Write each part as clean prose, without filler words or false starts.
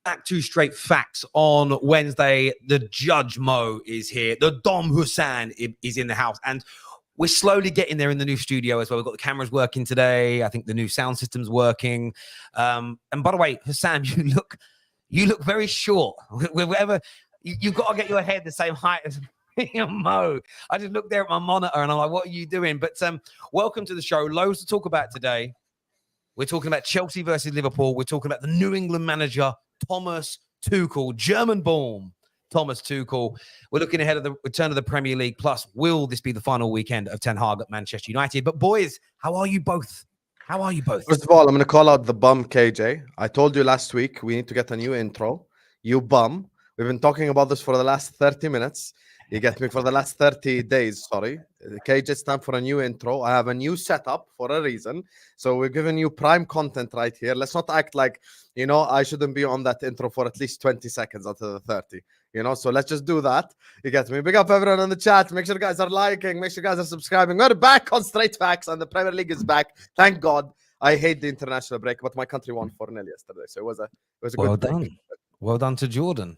Back to Straight Facts on Wednesday. The Judge Mo is here. The Dom Husam is in the house. And we're slowly getting there in the new studio as well. We've got the cameras working today. I think the new sound system's working. And by the way, Husam, you look very short. Wherever you've got to get your head the same height as Mo. I just looked there at my monitor and I'm like, what are you doing? But welcome to the show. Loads to talk about today. We're talking about Chelsea versus Liverpool. We're talking about the New England manager, Thomas Tuchel, German-born Thomas Tuchel. We're looking ahead of the return of the Premier League. Plus, will this be the final weekend of Ten Hag at Manchester United? But boys, how are you both? How are you both? First of all, I'm going to call out the bum, KJ. I told you last week we need to get a new intro. You bum. We've been talking about this for the last 30 minutes. You get me for the last 30 days, sorry. KJ, it's time for a new intro. I have a new setup for a reason. So we're giving you prime content right here. Let's not act like, I shouldn't be on that intro for at least 20 seconds out of the 30. So let's just do that. You get me? Big up everyone in the chat. Make sure you guys are liking. Make sure you guys are subscribing. We're back on Straight Facts and the Premier League is back. Thank God. I hate the international break, but my country won 4-0 yesterday. So it was a well good done. break. Well done to Jordan.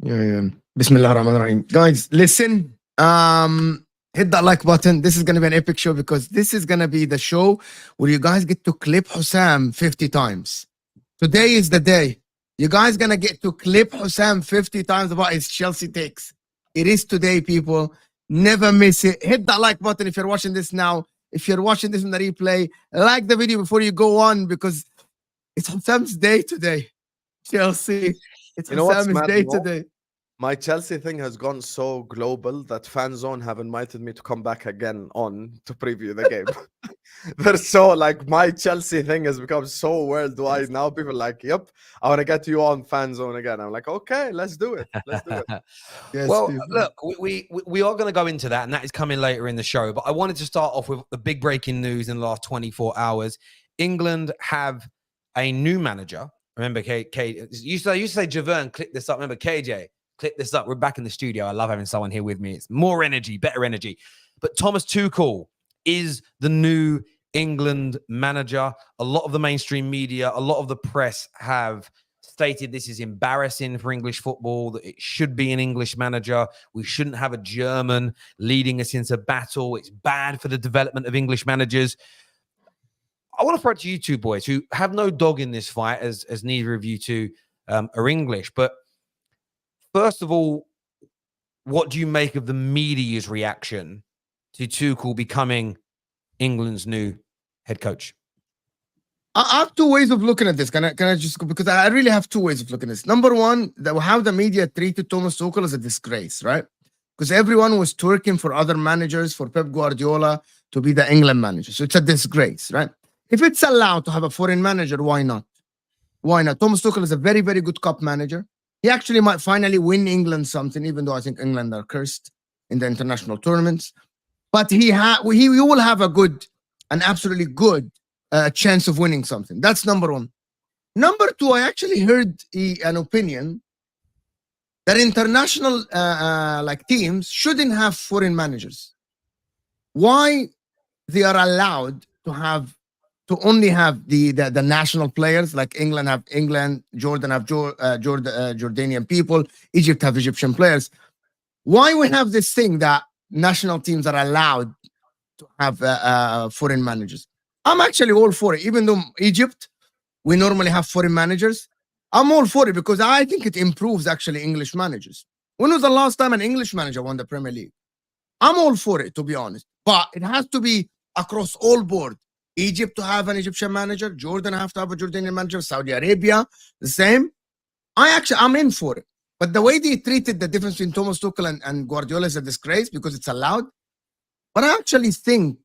Yeah. Bismillah ar-Rahman ar-Rahim. Guys, listen. Hit that like button. This is going to be an epic show because this is going to be the show where you guys get to clip Husam 50 times. Today is the day. You guys going to get to clip Husam 50 times about his Chelsea takes. It is today, people. Never miss it. Hit that like button if you're watching this now. If you're watching this in the replay, like the video before you go on because it's Husam's day today. Chelsea. It's Husam's day today. My Chelsea thing has gone so global that FanZone have invited me to come back again on to preview the game. They're so my Chelsea thing has become so worldwide now. People are like, yep, I want to get you on FanZone again. I'm like, okay, let's do it. Let's do it. Yes, well, people. look, we are going to go into that, and that is coming later in the show. But I wanted to start off with the big breaking news in the last 24 hours. England have a new manager. Remember, you used to say, Javern, click this up. Remember, KJ. Click this up. We're back in the studio. I love having someone here with me. It's more energy, better energy. But Thomas Tuchel is the new England manager. A lot of the mainstream media, a lot of the press have stated this is embarrassing for English football, that it should be an English manager. We shouldn't have a German leading us into battle. It's bad for the development of English managers. I want to throw it to you two boys who have no dog in this fight, as neither of you two are English. But first of all, what do you make of the media's reaction to Tuchel becoming England's new head coach? I have two ways of looking at this. Can I just go? Because I really have two ways of looking at this. Number one, how the media treated Thomas Tuchel is a disgrace, right? Because everyone was twerking for other managers, for Pep Guardiola to be the England manager. So it's a disgrace, right? If it's allowed to have a foreign manager, why not? Why not? Thomas Tuchel is a very, very good cup manager. He actually might finally win England something, even though I think England are cursed in the international tournaments. But he will have an absolutely good chance of winning something. That's number one. Number two, I actually heard an opinion that international teams shouldn't have foreign managers. Why they are allowed to only have the national players, like England have England, Jordan have Jordanian people, Egypt have Egyptian players. Why we have this thing that national teams are allowed to have foreign managers? I'm actually all for it. Even though Egypt, we normally have foreign managers, I'm all for it because I think it improves actually English managers. When was the last time an English manager won the Premier League? I'm all for it, to be honest. But it has to be across all board. Egypt to have an Egyptian manager, Jordan have to have a Jordanian manager, Saudi Arabia, the same. I'm in for it. But the way they treated the difference between Thomas Tuchel and Guardiola is a disgrace because it's allowed. But I actually think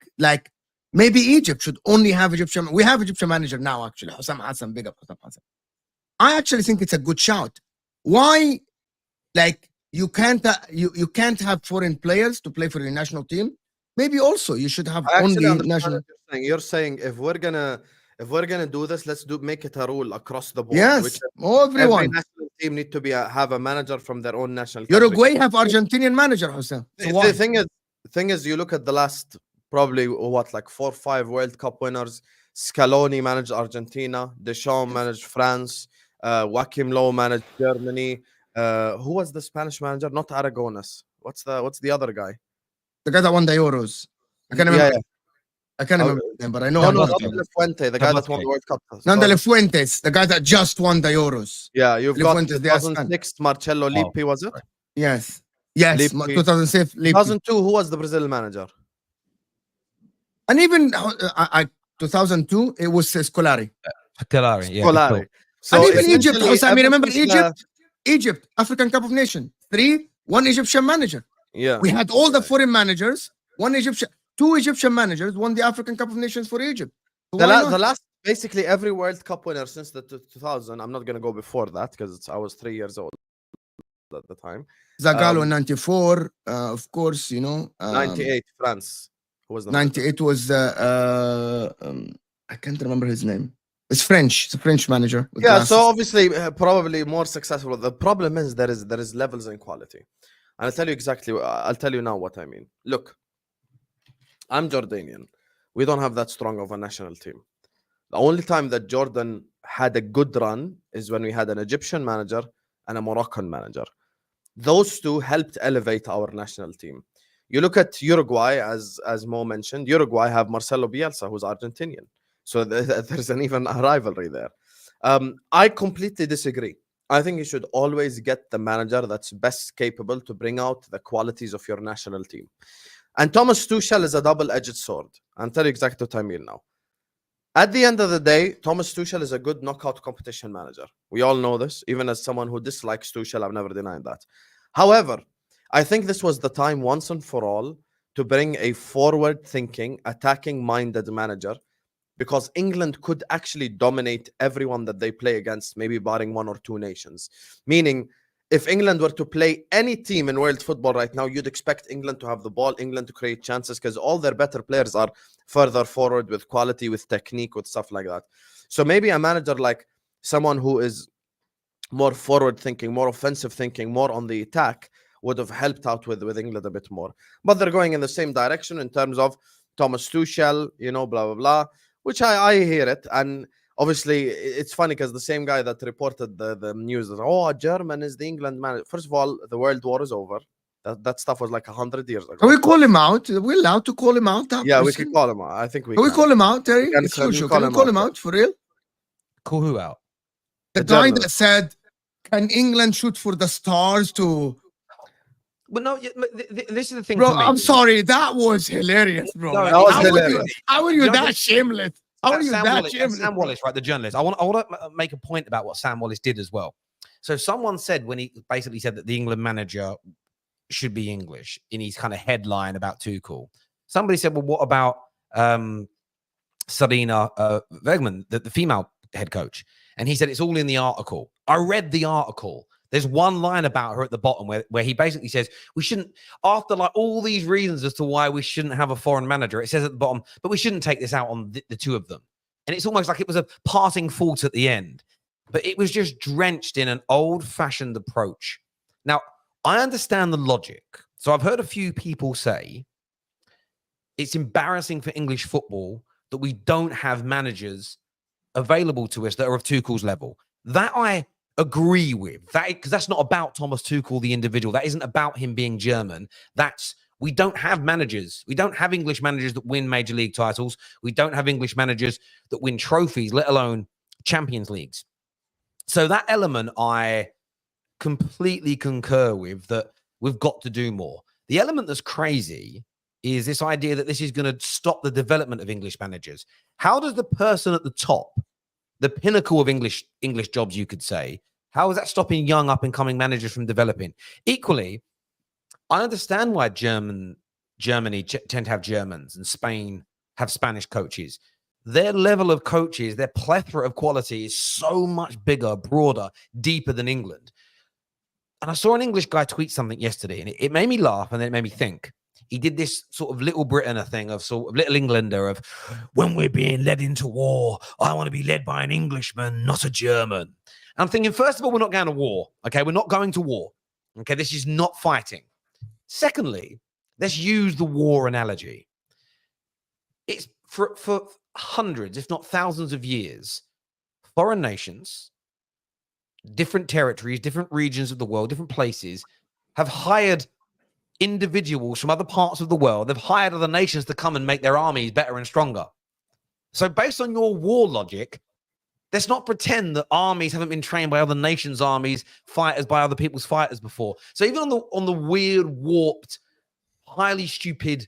maybe Egypt should only have Egyptian. We have Egyptian manager now, actually. Husam Hassan, big up Husam Hassan. I actually think it's a good shout. Why? You can't have foreign players to play for your national team. Maybe also you should have only national. You're saying if we're gonna do this, let's make it a rule across the board. Yes, everyone. Every national team need to have a manager from their own national country. Uruguay have Argentinian manager, Husam. So the thing is, you look at the last probably 4 or 5 World Cup winners. Scaloni managed Argentina. Deschamps managed France. Joachim Low managed Germany. Who was the Spanish manager? Not Aragones. What's the other guy? The guy that won the Euros. I can't remember. I can't remember his name, but I know. No, I'm not talking about. De Fuente, the guy that won the World Cup. Nando De Fuentes, the guy that just won the Euros. Yeah, you've De got Fuentes, they are 2006 Marcello Lippi, was it? Yes. Lippi. 2006. 2002, who was the Brazil manager? And even 2002, it was Scolari. Scolari, yeah. Scolari. So and even Egypt, essentially, Husam, remember Egypt, African Cup of Nations, 1 Egyptian manager. Yeah. We had all the foreign managers, 2 Egyptian managers won the African Cup of Nations for Egypt. So the last, basically every World Cup winner since the 2000, I'm not going to go before that because I was 3 years old at the time. Zagallo in 94, of course, 98, France. Who was the 98 was, I can't remember his name. It's French. It's a French manager. Yeah, glasses. So obviously, probably more successful. The problem is there is levels in quality. And I'll tell you exactly. I'll tell you now what I mean. Look, I'm Jordanian. We don't have that strong of a national team. The only time that Jordan had a good run is when we had an Egyptian manager and a Moroccan manager. Those two helped elevate our national team. You look at Uruguay, as Mo mentioned. Uruguay have Marcelo Bielsa, who's Argentinian. So there's an even a rivalry there. I completely disagree. I think you should always get the manager that's best capable to bring out the qualities of your national team. And Thomas Tuchel is a double-edged sword. I'll tell you exactly what I mean now. At the end of the day, Thomas Tuchel is a good knockout competition manager. We all know this. Even as someone who dislikes Tuchel, I've never denied that. However, I think this was the time once and for all to bring a forward-thinking, attacking-minded manager, because England could actually dominate everyone that they play against, maybe barring 1 or 2 nations. Meaning, if England were to play any team in world football right now, you'd expect England to have the ball, England to create chances, because all their better players are further forward with quality, with technique, with stuff like that. So maybe a manager like someone who is more forward-thinking, more offensive-thinking, more on the attack would have helped out with England a bit more. But they're going in the same direction in terms of Thomas Tuchel, blah, blah, blah, which I hear it. And obviously, it's funny because the same guy that reported the news that, German is the England manager. First of all, the World War is over. That stuff was like 100 years ago. Can we call him out? Are we allowed to call him out? Yeah, we can call him out. I think we can. We call him out, Terry? Can we call him out for real? Call who out? The guy that said, can England shoot for the stars to... But no, this is the thing. Bro, I'm sorry. That was hilarious, bro. No, that was hilarious. How are you that shameless? How are you that shameless? Sam Wallace, right? The journalist. I want to make a point about what Sam Wallace did as well. So someone said when he basically said that the England manager should be English in his kind of headline about Tuchel. Somebody said, well, what about Sarina Wegman, the female head coach? And he said, it's all in the article. I read the article. There's one line about her at the bottom where he basically says we shouldn't, after like all these reasons as to why we shouldn't have a foreign manager, it says at the bottom, but we shouldn't take this out on the two of them. And it's almost like it was a parting thought at the end, but it was just drenched in an old-fashioned approach. Now, I understand the logic. So I've heard a few people say it's embarrassing for English football that we don't have managers available to us that are of Tuchel's level. That I agree with that, because that's not about Thomas Tuchel, the individual. That isn't about him being German. We don't have managers. We don't have English managers that win major league titles. We don't have English managers that win trophies, let alone Champions Leagues. So that element I completely concur with, that we've got to do more. The element that's crazy is this idea that this is going to stop the development of English managers. How does the person at the top, the pinnacle of English jobs, you could say, how is that stopping young up-and-coming managers from developing? Equally, I understand why Germany tend to have Germans and Spain have Spanish coaches. Their level of coaches, their plethora of quality is so much bigger, broader, deeper than England. And I saw an English guy tweet something yesterday, and it made me laugh, and then it made me think. He did this sort of Little Britain thing of sort of Little Englander of, when we're being led into war, I want to be led by an Englishman, not a German. And I'm thinking, first of all, we're not going to war. Okay, we're not going to war. Okay, this is not fighting. Secondly, let's use the war analogy. It's for hundreds, if not thousands of years, foreign nations different territories, different regions of the world, different places, have hired individuals from other parts of the world. They've hired other nations to come and make their armies better and stronger. So based on your war logic, let's not pretend that armies haven't been trained by other nations' armies, fighters by other people's fighters before. So even on the weird, warped, highly stupid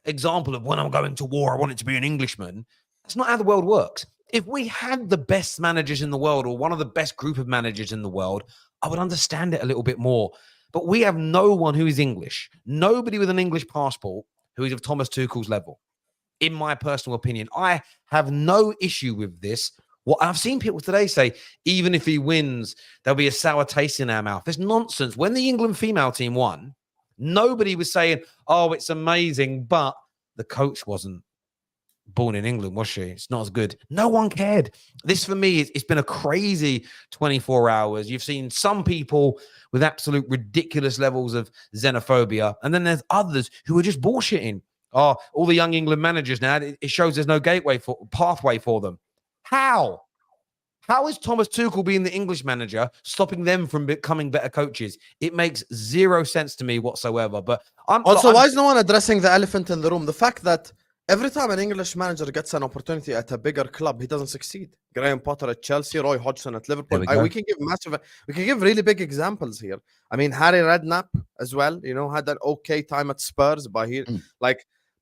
example of when I'm going to war, I want it to be an Englishman. That's not how the world works. If we had the best managers in the world or one of the best group of managers in the world, I would understand it a little bit more. But we have no one who is English, nobody with an English passport who is of Thomas Tuchel's level. In my personal opinion, I have no issue with this. What I've seen people today say, even if he wins, there'll be a sour taste in our mouth. It's nonsense. When the England female team won, nobody was saying, oh, it's amazing, but the coach wasn't born in England, was she? It's not as good. No one cared. This, for me, it's been a crazy 24 hours. You've seen some people with absolute ridiculous levels of xenophobia, and then there's others who are just bullshitting. Oh, all the young England managers now, it shows there's no pathway for them. How? How is Thomas Tuchel being the English manager stopping them from becoming better coaches? It makes zero sense to me whatsoever. But why is no one addressing the elephant in the room? The fact that every time an English manager gets an opportunity at a bigger club, he doesn't succeed. Graham Potter at Chelsea, Roy Hodgson at Liverpool. We can give really big examples here. I mean, Harry Redknapp as well, had an okay time at Spurs, but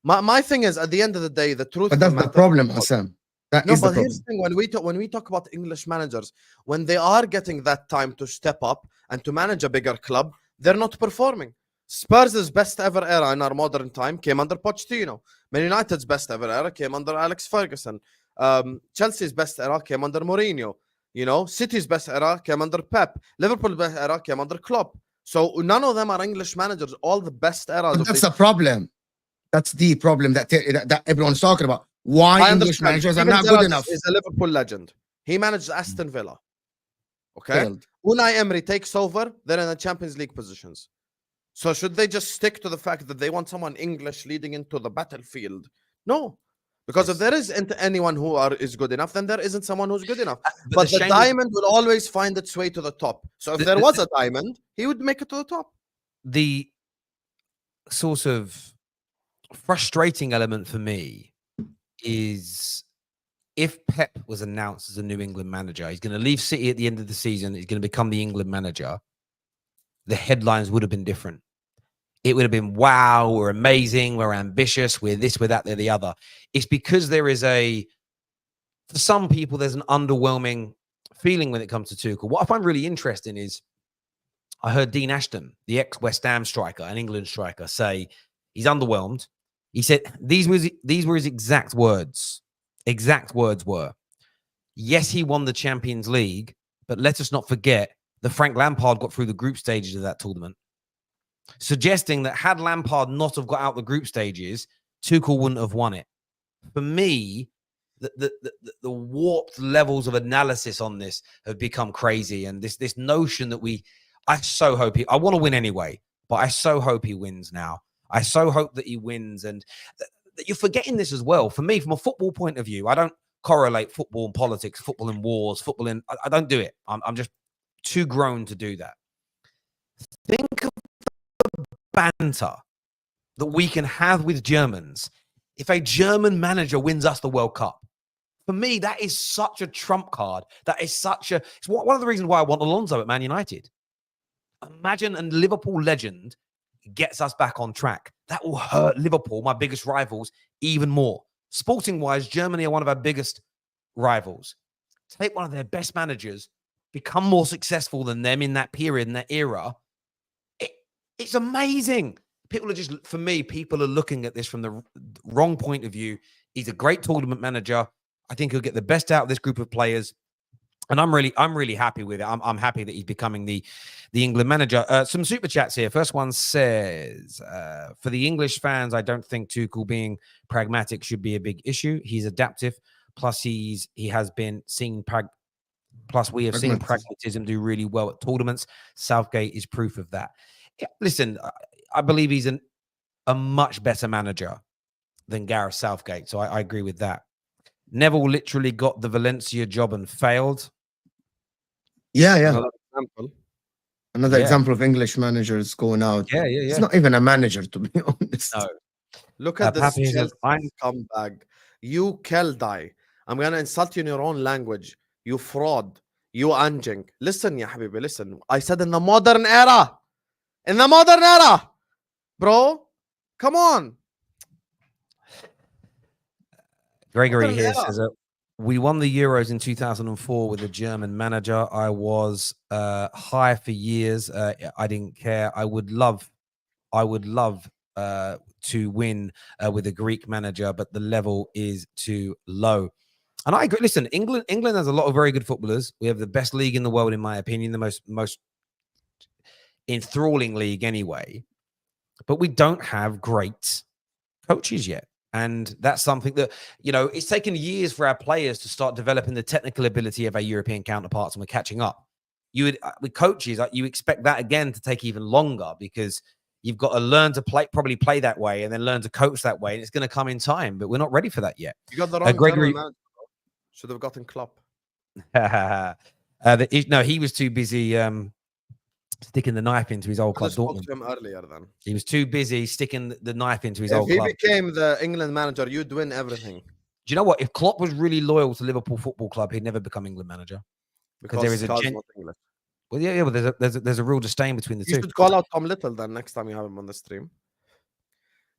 my thing is, at the end of the day, the truth. But that's the problem, Hassan. Here's the thing: when we talk about English managers, when they are getting that time to step up and to manage a bigger club, they're not performing. Spurs' best ever era in our modern time came under Pochettino. Man United's best ever era came under Alex Ferguson. Chelsea's best era came under Mourinho. City's best era came under Pep. Liverpool's best era came under Klopp. So none of them are English managers. All the best eras. But that's the problem. That's the problem that everyone's talking about. Why English managers are not good enough? He's a Liverpool legend. He managed Aston Villa. Okay. Unai Emery takes over. They're in the Champions League positions. So should they just stick to the fact that they want someone English leading into the battlefield? No. Because if there isn't anyone who is good enough, then there isn't someone who's good enough. But the diamond will always find its way to the top. So if there was a diamond, he would make it to the top. The sort of frustrating element for me is if Pep was announced as a New England manager, he's going to leave City at the end of the season, he's going to become the England manager, the headlines would have been different. It would have been, wow, we're amazing, we're ambitious, we're this, we're that, they're the other. It's because there is for some people, there's an underwhelming feeling when it comes to Tuchel. What I find really interesting is I heard Dean Ashton, the ex-West Ham striker, an England striker, say he's underwhelmed. He said these were his exact words. Exact words were, yes, he won the Champions League, but let us not forget that Frank Lampard got through the group stages of that tournament, suggesting that had Lampard not have got out the group stages, Tuchel wouldn't have won it. For me, the warped levels of analysis on this have become crazy, and this notion that I so hope I want to win anyway, but I so hope he wins now. I so hope that he wins, and that you're forgetting this as well. For me, from a football point of view, I don't correlate football and politics, football and wars, I don't do it. I'm just too grown to do that. Think of the banter that we can have with Germans if a German manager wins us the World Cup. For me, that is such a trump card. It's one of the reasons why I want Alonso at Man United. Imagine a Liverpool legend gets us back on track. That will hurt Liverpool, my biggest rivals, even more. Sporting-wise, Germany are one of our biggest rivals. Take one of their best managers, become more successful than them in that period, in that era. It's amazing. People are looking at this from the wrong point of view. He's a great tournament manager. I think he'll get the best out of this group of players. And I'm really happy with it. I'm happy that he's becoming the England manager. Some super chats here. First one says, for the English fans, I don't think Tuchel being pragmatic should be a big issue. He's adaptive. Plus, we have seen pragmatism do really well at tournaments. Southgate is proof of that. Yeah, listen, I believe he's a much better manager than Gareth Southgate. So I agree with that. Neville literally got the Valencia job and failed. Yeah, yeah. Another example. Another Yeah. example of English managers going out. Yeah. He's not even a manager, to be honest. No. Look at this Pappy says, Chelsea scumbag. You Keldai. I'm gonna insult you in your own language. You fraud. You anjing. Listen, ya habibi, listen. I said in the modern era. In the modern era. Bro, come on. Gregory Modern here era. says that we won the Euros in 2004 with a German manager. I was high for years. I didn't care. I would love to win with a Greek manager, but the level is too low. And I agree. Listen, England has a lot of very good footballers. We have the best league in the world, in my opinion, the most enthralling league anyway. But we don't have great coaches yet. And that's something that, you know, it's taken years for our players to start developing the technical ability of our European counterparts, and we're catching up. You would, with coaches, you expect that again to take even longer, because you've got to learn to probably play that way, and then learn to coach that way. And it's going to come in time, but we're not ready for that yet. You got the wrong Gregory. German manager. Should have gotten Klopp. No, he was too busy sticking the knife into his old club. I spoke to him earlier then. He was too busy sticking the knife into his If old he club. became the England manager, you'd win everything. Do you know what? If Klopp was really loyal to Liverpool Football Club, he'd never become England manager. Because there is Scott's a not English. well, yeah, but there's a real disdain between the You two. should call out Tom Little then next time you have him on the stream.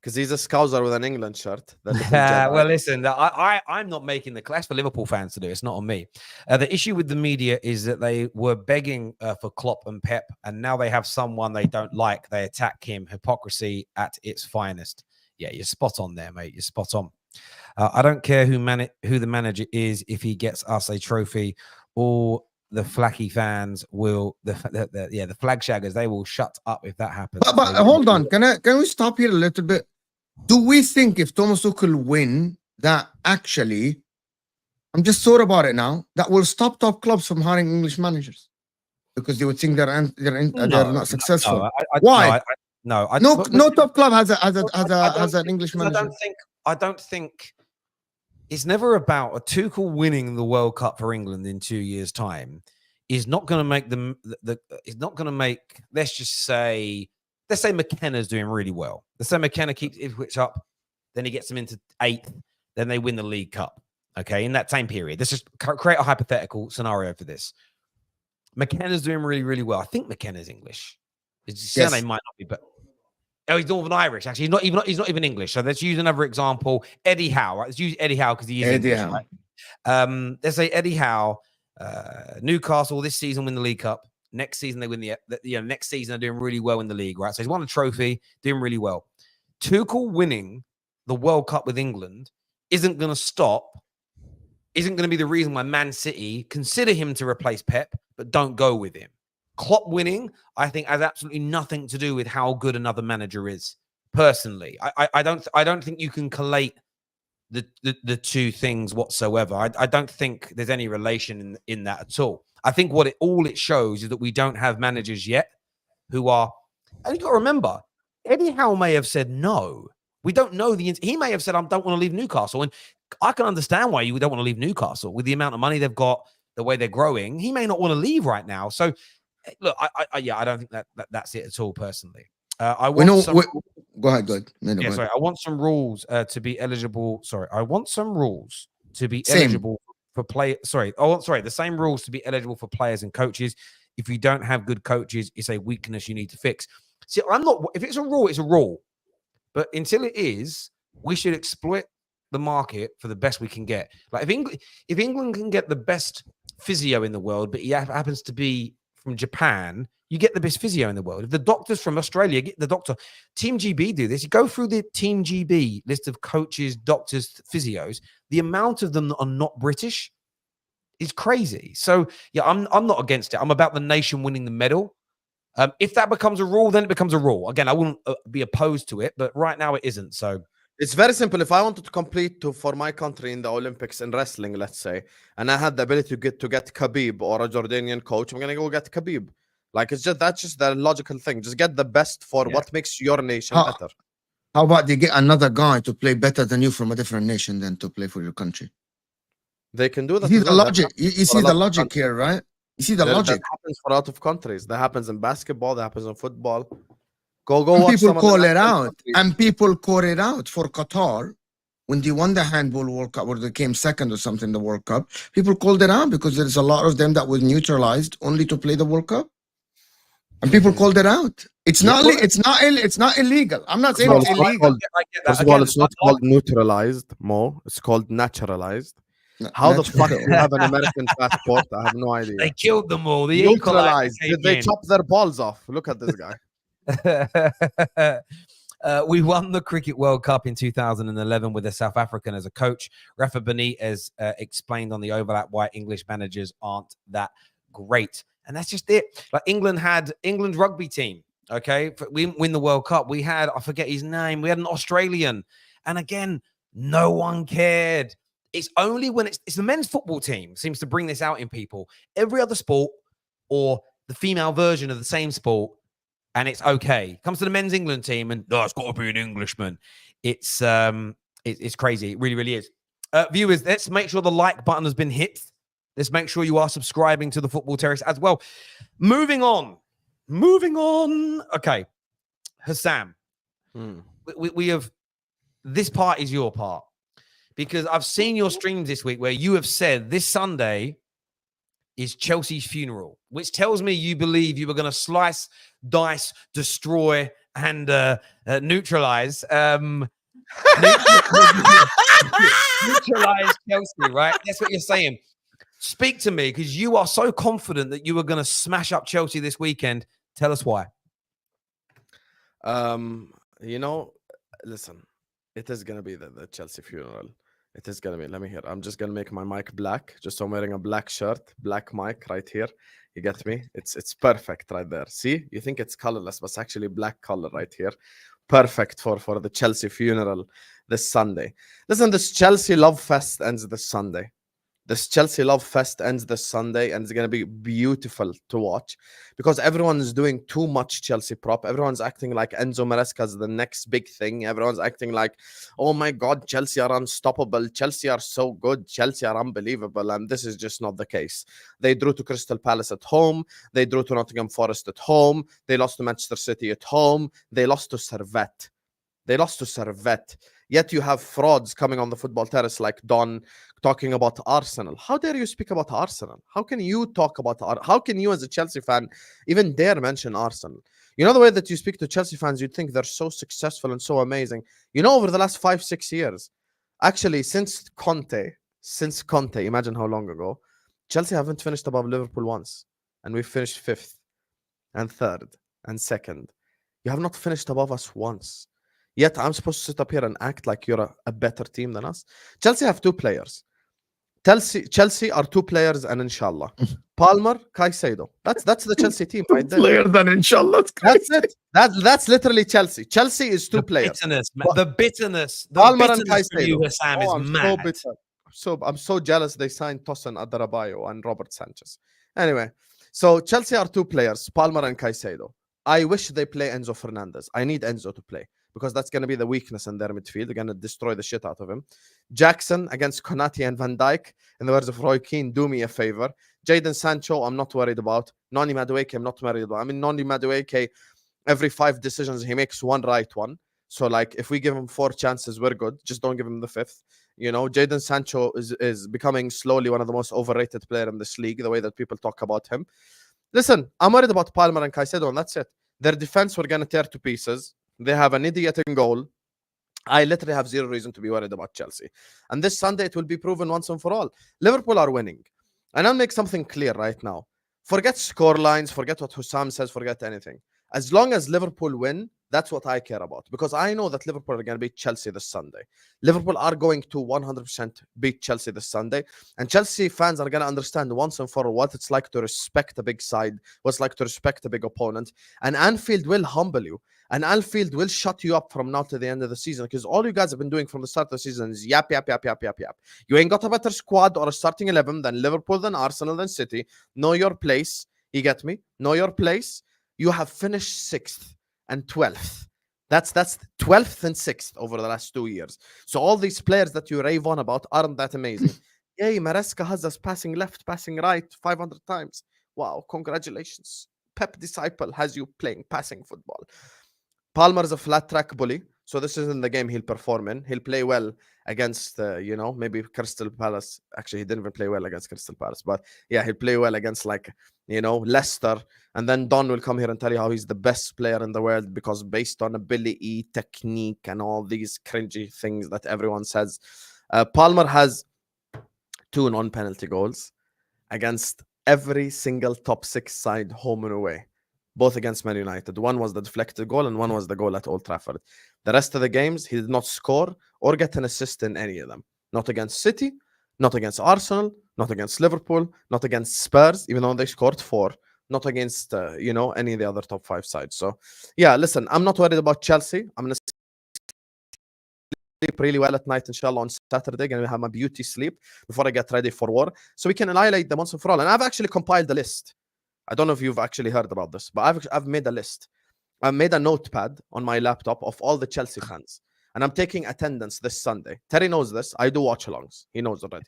Because he's a Scouser with an England shirt. Well, listen, I'm not making the class for Liverpool fans to do. It's not on me. The issue with the media is that they were begging for Klopp and Pep, and now they have someone they don't like. They attack him. Hypocrisy at its finest. Yeah, you're spot on there, mate. You're spot on. I don't care who the manager is. If he gets us a trophy, all the flacky fans will, the flag shaggers, they will shut up if that happens. But hold on, can we stop here a little bit? Do we think if Thomas Tuchel win, that actually, I'm just thought about it now, that will stop top clubs from hiring English managers because they would think they're not successful? Why? No, top club has an English manager. I don't think it's never about a Tuchel winning the World Cup for England in 2 years' time. Is not going to make them. It's not going to make. Let's say McKenna's doing really well. Let's say McKenna keeps Ipswich up, then he gets them into 8th, then they win the League Cup. Okay, in that same period. Let's just create a hypothetical scenario for this. McKenna's doing really, really well. I think McKenna's English. His surname might not be, but he's Northern Irish. Actually, he's not even English. So let's use another example. Eddie Howe. Right? Let's use Eddie Howe because he is English. Right? Let's say Eddie Howe, Newcastle this season win the League Cup. Next season they win next season they're doing really well in the league, right? So he's won a trophy, doing really well. Tuchel winning the World Cup with England isn't going to be the reason why Man City consider him to replace Pep, but don't go with him. Klopp winning, I think, has absolutely nothing to do with how good another manager is. Personally, I don't think you can collate the two things whatsoever. I don't think there's any relation in that at all. I think all it shows is that we don't have managers yet who are. And you got to remember, Eddie Howe may have said no. We don't know he may have said, I don't want to leave Newcastle. And I can understand why you don't want to leave Newcastle with the amount of money they've got, the way they're growing. He may not want to leave right now. So look, I don't think that's it at all. Personally, go ahead. Sorry, I want some rules to be eligible. Sorry, I want some rules to be eligible for play. The same rules to be eligible for players and coaches. If you don't have good coaches, it's a weakness you need to fix. See, if it's a rule, it's a rule. But until it is, we should exploit the market for the best we can get. Like if England can get the best physio in the world, but he happens to be from Japan, you get the best physio in the world. If the doctors from Australia get the doctor, Team GB do this. You go through the Team GB list of coaches, doctors, physios. The amount of them that are not British is crazy. So yeah, I'm not against it. I'm about the nation winning the medal. If that becomes a rule, then it becomes a rule. Again, I wouldn't be opposed to it, but right now it isn't. So it's very simple. If I wanted to compete for my country in the Olympics in wrestling, let's say, and I had the ability to get Khabib or a Jordanian coach, I'm gonna go get Khabib. Like that's just the logical thing. Just get the best for what makes your nation better. How about they get another guy to play better than you from a different nation than to play for your country? They can do that. You see the logic. You see the logic here, right? You see the logic. That happens for out of countries. That happens in basketball. That happens in football. Go And watch people some of the call it national out. countries. And people call it out for Qatar. When they won the handball World Cup, or they came second or something in the World Cup, people called it out because there's a lot of them that was neutralized only to play the World Cup, and people called it out. It's not. It's not illegal. I'm not saying Well, it's it's not illegal. called- I get that. First of all, Again, it's not called neutralized, Mo. It's called naturalized. How the fuck do you have an American passport? I have no idea. they killed them all. The equalizer Neutralized. came Did they in. chop their balls off? Look at this guy. We won the Cricket World Cup in 2011 with a South African as a coach. Rafa Benitez explained on the overlap why English managers aren't that great. And that's just it. Like England had England's rugby team. Okay. We win the World Cup. We had, I forget his name. We had an Australian. And again, no one cared. It's only when it's the men's football team seems to bring this out in people. Every other sport or the female version of the same sport, and it's okay. Comes to the men's England team, and it's got to be an Englishman. It's crazy. It really, really is. Viewers, let's make sure the like button has been hit. Let's make sure you are subscribing to the Football Terrace as well. Moving on. Okay, Hussam, we have. This part is your part because I've seen your streams this week where you have said this Sunday is Chelsea's funeral, which tells me you believe you were going to slice, dice, destroy, and neutralize. Neutralize Chelsea, right? That's what you're saying. Speak to me because you are so confident that you were going to smash up Chelsea this weekend. Tell us why. Listen, it is going to be the Chelsea funeral. It is going to be, let me hear. I'm just going to make my mic black, just so I'm wearing a black shirt, black mic right here. You get me? It's perfect right there. See, you think it's colorless, but it's actually black color right here. Perfect for the Chelsea funeral this Sunday. Listen, this Chelsea love fest ends this Sunday. This Chelsea love fest ends this Sunday, and it's going to be beautiful to watch because everyone is doing too much Chelsea prop. Everyone's acting like Enzo Maresca is the next big thing. Everyone's acting like, oh my God, Chelsea are unstoppable. Chelsea are so good. Chelsea are unbelievable. And this is just not the case. They drew to Crystal Palace at home. They drew to Nottingham Forest at home. They lost to Manchester City at home. They lost to Servette. Yet you have frauds coming on the Football Terrace like Don talking about Arsenal. How dare you speak about Arsenal? How can you talk about how can you as a Chelsea fan even dare mention Arsenal? You know the way that you speak to Chelsea fans, you'd think they're so successful and so amazing. You know, over the last 5-6 years, actually since Conte, imagine how long ago, Chelsea haven't finished above Liverpool once. And we've finished 5th and 3rd and 2nd. You have not finished above us once. Yet I'm supposed to sit up here and act like you're a better team than us. Chelsea have 2 players. Chelsea are 2 players and inshallah. Palmer, Caicedo. That's the Chelsea team right there. Player than inshallah. That's it. That's literally Chelsea. Chelsea is 2 players. The bitterness. Palmer and You, Caicedo. Sam, I'm is mad. so bitter. I'm so jealous they signed Tosin Adarabioyo and Robert Sanchez. Anyway, so Chelsea are 2 players, Palmer and Caicedo. I wish they play Enzo Fernandez. I need Enzo to play, because that's going to be the weakness in their midfield. They're going to destroy the shit out of him. Jackson against Konate and Van Dijk. In the words of Roy Keane, do me a favor. Jadon Sancho, I'm not worried about. Noni Madueke, I'm not worried about. I mean, Noni Madueke, every 5 decisions, he makes 1 right one. So, like, if we give him 4 chances, we're good. Just don't give him the 5th. You know, Jadon Sancho is becoming slowly one of the most overrated players in this league, the way that people talk about him. Listen, I'm worried about Palmer and Caicedo, and that's it. Their defense, we're going to tear to pieces. They have an idiot in goal. I literally have 0 reason to be worried about Chelsea. And this Sunday, it will be proven once and for all. Liverpool are winning. And I'll make something clear right now. Forget score lines, forget what Hussam says, forget anything. As long as Liverpool win, that's what I care about. Because I know that Liverpool are going to beat Chelsea this Sunday. Liverpool are going to 100% beat Chelsea this Sunday. And Chelsea fans are going to understand once and for all what it's like to respect a big side, what it's like to respect a big opponent. And Anfield will humble you. And Anfield will shut you up from now to the end of the season, because all you guys have been doing from the start of the season is yap. You ain't got a better squad or a starting 11 than Liverpool, than Arsenal, than City. Know your place. You get me? Know your place. You have finished 6th and 12th. That's 12th and 6th over the last 2 years. So all these players that you rave on about aren't that amazing. Yay, Maresca has us passing left, passing right 500 times. Wow, congratulations. Pep disciple has you playing passing football. Palmer's a flat track bully. So this isn't the game he'll perform in. He'll play well against, maybe Crystal Palace. Actually, he didn't even play well against Crystal Palace. But yeah, he'll play well against Leicester. And then Don will come here and tell you how he's the best player in the world because based on ability, technique, and all these cringy things that everyone says. Palmer has 2 non-penalty goals against every single top 6 side home and away, both against Man United. One was the deflected goal and one was the goal at Old Trafford. The rest of the games, he did not score or get an assist in any of them. Not against City, not against Arsenal, not against Liverpool, not against Spurs, even though they scored 4, not against, any of the other top 5 sides. So, yeah, listen, I'm not worried about Chelsea. I'm going to sleep really well at night, inshallah, on Saturday. Going to have my beauty sleep before I get ready for war. So we can annihilate them once and for all. And I've actually compiled the list. I don't know if you've actually heard about this, but I've made a list. I made a notepad on my laptop of all the Chelsea fans. And I'm taking attendance this Sunday. Terry knows this. I do watch-alongs. He knows already.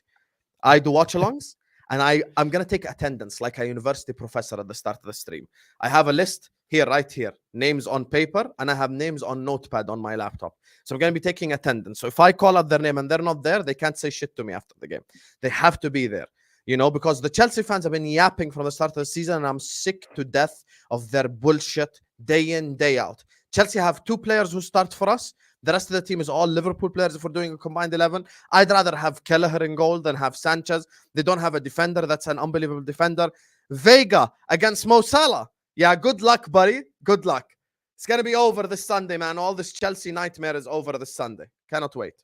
I do watch-alongs. And I'm going to take attendance like a university professor at the start of the stream. I have a list here, right here. Names on paper. And I have names on notepad on my laptop. So I'm going to be taking attendance. So if I call out their name and they're not there, they can't say shit to me after the game. They have to be there. Because the Chelsea fans have been yapping from the start of the season, and I'm sick to death of their bullshit day in, day out. Chelsea have 2 players who start for us. The rest of the team is all Liverpool players if we're doing a combined 11. I'd rather have Kelleher in goal than have Sanchez. They don't have a defender. That's an unbelievable defender. Vega against Mo Salah. Yeah, good luck, buddy. Good luck. It's going to be over this Sunday, man. All this Chelsea nightmare is over this Sunday. Cannot wait.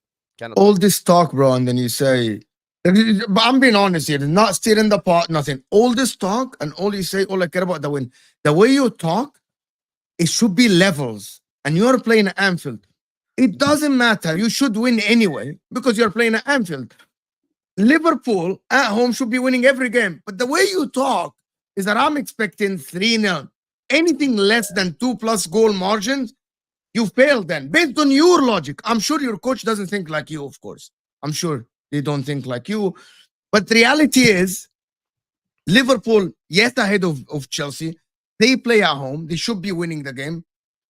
All this talk, bro, and then you say... But I'm being honest here. Not stirring the pot, nothing. All this talk and all you say, all I care about the win. The way you talk, it should be levels. And you're playing at Anfield. It doesn't matter. You should win anyway because you're playing at Anfield. Liverpool at home should be winning every game. But the way you talk is that I'm expecting 3-0. Anything less than 2+ goal margins, you failed then. Based on your logic. I'm sure your coach doesn't think like you, of course. I'm sure. They don't think like you. But the reality is, Liverpool, yes, ahead of Chelsea. They play at home. They should be winning the game.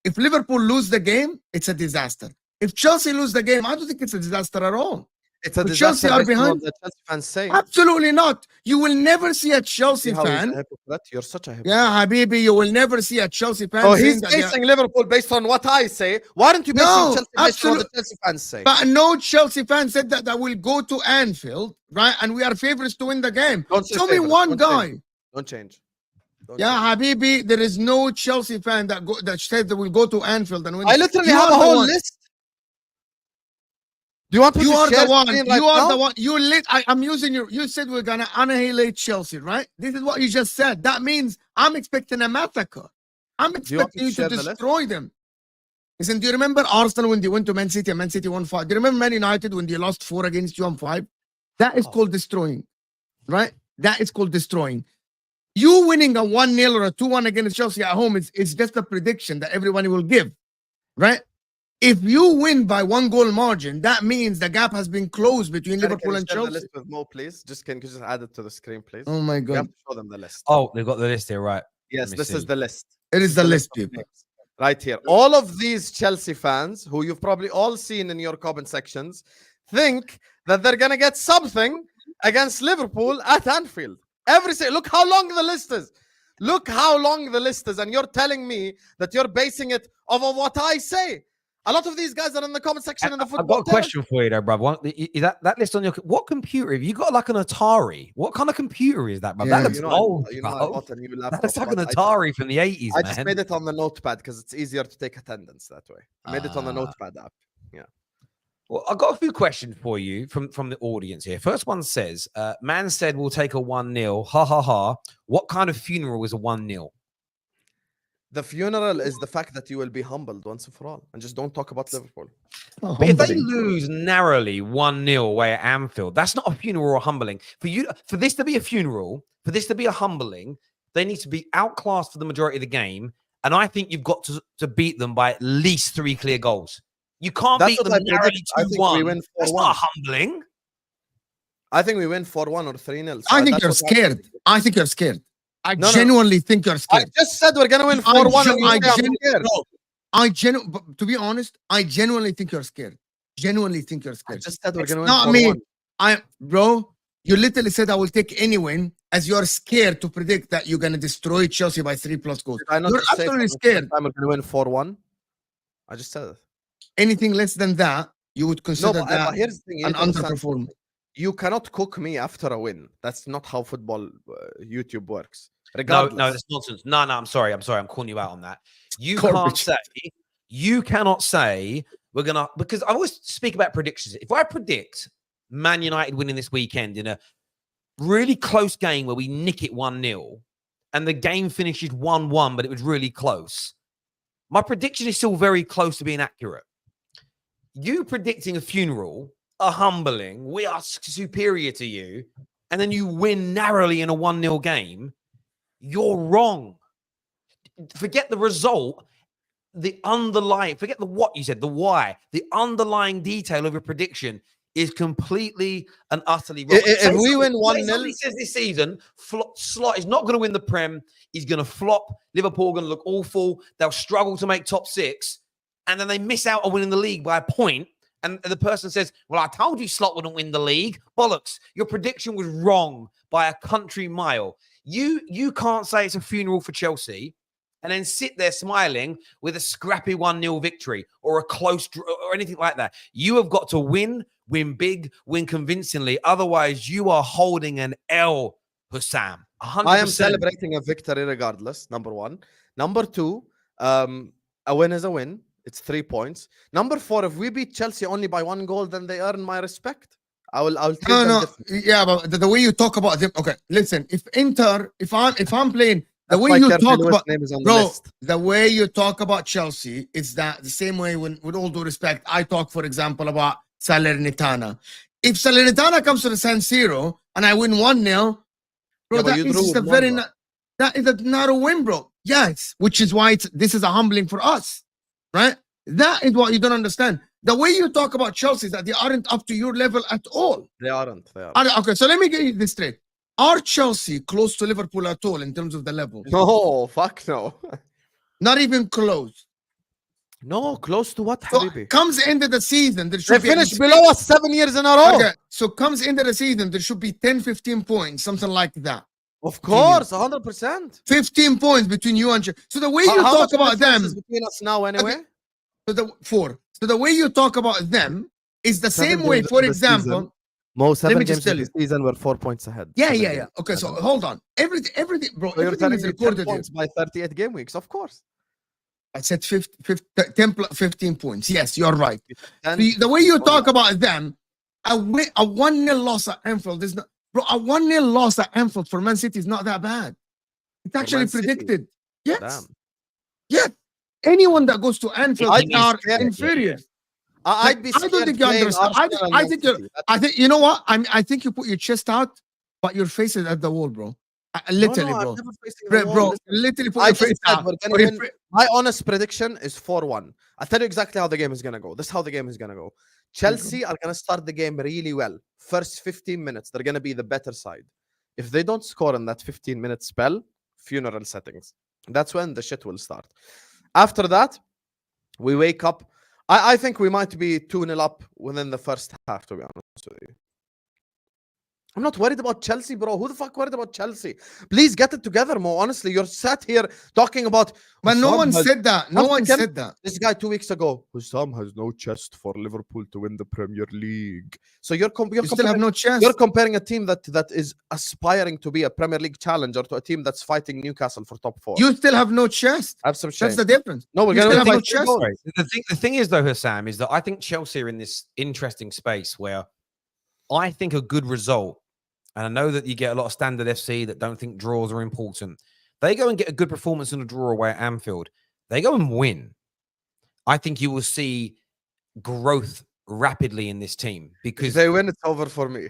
If Liverpool lose the game, it's a disaster. If Chelsea lose the game, I don't think it's a disaster at all. It's a disaster. Chelsea are behind. The Chelsea fans say. Absolutely not. You will never see a Chelsea fan. You're such a hypocrite. Yeah, Habibi, you will never see a Chelsea fan. Oh, he's basing Liverpool based on what I say. Why don't you base Chelsea based on what the Chelsea fans say? But no Chelsea fan said that will go to Anfield, right? And we are favorites to win the game. Show me one guy. Don't change. Yeah, Habibi, there is no Chelsea fan that said that will go to Anfield and win. I literally have a whole list. Do you want to you are share the one. Right you are now? the one. I'm using your. You said we're gonna annihilate Chelsea, right? This is what you just said. That means I'm expecting a massacre. I'm expecting you to destroy them. Listen, do you remember Arsenal when they went to Man City and Man City won 5? Do you remember Man United when they lost 4 against you on 5? That is called destroying, right? That is called destroying. You winning a 1-0 or a 2-1 against Chelsea at home is just a prediction that everyone will give, right? If you win by 1 goal margin, that means the gap has been closed between Liverpool and Chelsea. The list with Mo, please. Can you just add it to the screen, please? Oh my God! You have to show them the list. Oh, they've got the list here, right? Yes, this is the list. It is the list, people. Right here. All of these Chelsea fans, who you've probably all seen in your comment sections, think that they're gonna get something against Liverpool at Anfield. Look how long the list is. Look how long the list is, and you're telling me that you're basing it off of what I say. A lot of these guys are in the comment section in the football. I've got a question for you, though, bruv. Is that list on your? What computer have you got? Like an Atari? What kind of computer is that, bruv? Yeah, that looks old. I bought a new laptop. That looks like an Atari from the 80s, I man. just made it on the notepad because it's easier to take attendance that way. I made it on the notepad app. Yeah. Well, I've got a few questions for you from the audience here. First one says, man said we'll take a 1-0. Ha ha ha. What kind of funeral is a 1-0? The funeral is the fact that you will be humbled once and for all, and just don't talk about Liverpool. Oh, But if they lose narrowly 1-0 away at Anfield, that's not a funeral or humbling. For this to be a funeral, for this to be a humbling, they need to be outclassed for the majority of the game. And I think you've got to beat them by at least 3 clear goals. You can't beat them narrowly 2-1. That's not humbling. I think we win 4-1 or 3-0. So I think you're scared. I think you're scared. I No, no. genuinely think you're I scared. just said we're gonna win I 4-1. gen- and you I say I'm gen- scared. But to be honest, I genuinely think you're scared. Genuinely think you're I scared. just said we're It's gonna win not 4-1. me. Bro, you literally said I will take any win as you're scared to predict that you're gonna destroy Chelsea by 3+ goals. Did I not You're just say absolutely for the first scared. time we're gonna win 4-1? I just said it. Anything less than that, you would No, consider but that here's the thing: you an need to understand underperformance. you cannot cook me after a win. That's not how football YouTube works. No, Regardless. no, that's nonsense. No, I'm sorry. I'm calling you out on that. You Garbage. cannot say we're gonna, because I always speak about predictions. If I predict Man United winning this weekend in a really close game where we nick it 1-0 and the game finishes 1-1, but it was really close, my prediction is still very close to being accurate. You predicting a funeral, a humbling, we are superior to you, and then you win narrowly in a 1-0 game, you're wrong. Forget the result, the underlying, forget the what you said, the why, the underlying detail of your prediction is completely and utterly wrong. If we win Somebody 1-0, says this season, Slot is not going to win the Prem. He's going to flop. Liverpool are going to look awful. They'll struggle to make top 6. And then they miss out on winning the league by a point. And the person says, well, I told you Slot wouldn't win the league. Bollocks. Your prediction was wrong by a country mile. You can't say it's a funeral for Chelsea and then sit there smiling with a scrappy 1-0 victory or a close or anything like that. You have got to win big, win convincingly. Otherwise, you are holding an L, Husam. 100%. I am celebrating a victory regardless, number one. Number two, a win is a win. It's 3 points. Number 4, if we beat Chelsea only by 1 goal, then they earn my respect. I'll treat them differently. Yeah, but the way you talk about them, okay, listen, if I'm playing, the That's way why you Kerry talk Lewis' about, name is on the bro, list. the way you talk about Chelsea, it's that the same way when, with all due respect, I talk, for example, about Salernitana. If Salernitana comes to the San Siro and I win 1-0, bro, Yeah, but that you is drew just a with very, Monza. that is not a win, bro. Yes, which is why this is a humbling for us, right? That is what you don't understand. The way you talk about Chelsea is that they aren't up to your level at all. They aren't. They aren't. Okay, so let me get you this straight. Are Chelsea close to Liverpool at all in terms of the level? No, fuck no. Not even close. No, close to what, So Habibi? comes into the season, there They should be finished below us 7 years in a row. Okay, so comes into the season, there should be 10, 15 points, something like that. Of course, 100%. 15 points between you and Chelsea. So the way you How talk much about difference them, is between us now anyway? Okay. So the way you talk about them is the 7 same way, games for into the season. example. Mo, 7 me games just tell in the season, we're 4 points ahead. Yeah, 7 yeah, yeah. games. Okay, so hold on. Everything, bro, So you're everything telling is me 10 recorded here. points by 38 game weeks, of course. I said 15 points. Yes, you're right. 10, The way you 15, talk about them, a 1-0 loss at Anfield is not, bro. A 1-0 loss at Anfield for Man City is not that bad. It's actually Man City? predicted. Yes. Damn. Yeah. Anyone that goes to Anfield I'd be are scared. inferior. I'd be I scared. don't think you playing understand. Arsenal and I Man think you're. City. I think you know what. I think you put your chest out, but your face is at the wall, bro. Literally, No, bro. I'm never facing the wall. Bro, Listen, literally put I your just face said out. we're gonna Or your win. fa- My honest prediction is 4-1. I'll tell you exactly how the game is going to go. This is how the game is going to go. Chelsea are going to start the game really well. First 15 minutes, they're going to be the better side. If they don't score in that 15-minute spell, funeral settings. That's when the shit will start. After that, we wake up. I think we might be 2-0 up within the first half, to be honest with you. I'm not worried about Chelsea, bro. Who the fuck worried about Chelsea? Please get it together, Mo. Honestly, you're sat here talking about... But no one has- said that. No One one second. said that. This guy 2 weeks ago, Husam has no chest for Liverpool to win the Premier League. So you're You still have no chance. you're comparing a team that is aspiring to be a Premier League challenger to a team that's fighting Newcastle for top 4. You still have no chest. Have some shame. That's the difference. No, we're You going to still win have by no 3 chest. goals. The thing is, though, Hussam, is that I think Chelsea are in this interesting space where I think a good result, and I know that you get a lot of standard FC that don't think draws are important. They go and get a good performance in a draw away at Anfield. They go and win. I think you will see growth rapidly in this team because If they win, it's over for me.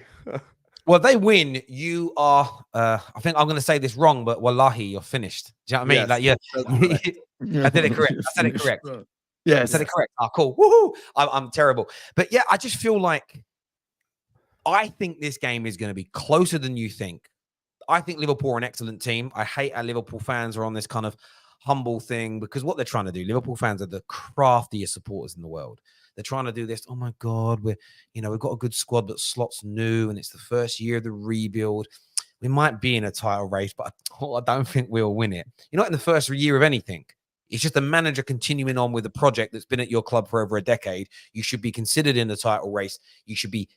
well, they win. You are. I think I'm going to say this wrong, but wallahi, you're finished. Do you know what I mean? Yes, Like, yeah, that's I did it correct. I said it correct. Yes. I said it correct. Oh, cool. Woohoo! I'm terrible. But yeah, I just feel like I think this game is going to be closer than you think. I think Liverpool are an excellent team. I hate how Liverpool fans are on this kind of humble thing because what they're trying to do, Liverpool fans are the craftiest supporters in the world. They're trying to do this. Oh my God, we've got a good squad, but Slot's new, and it's the first year of the rebuild. We might be in a title race, but I don't think we'll win it. You're not in the first year of anything. It's just a manager continuing on with a project that's been at your club for over a decade. You should be considered in the title race. You should be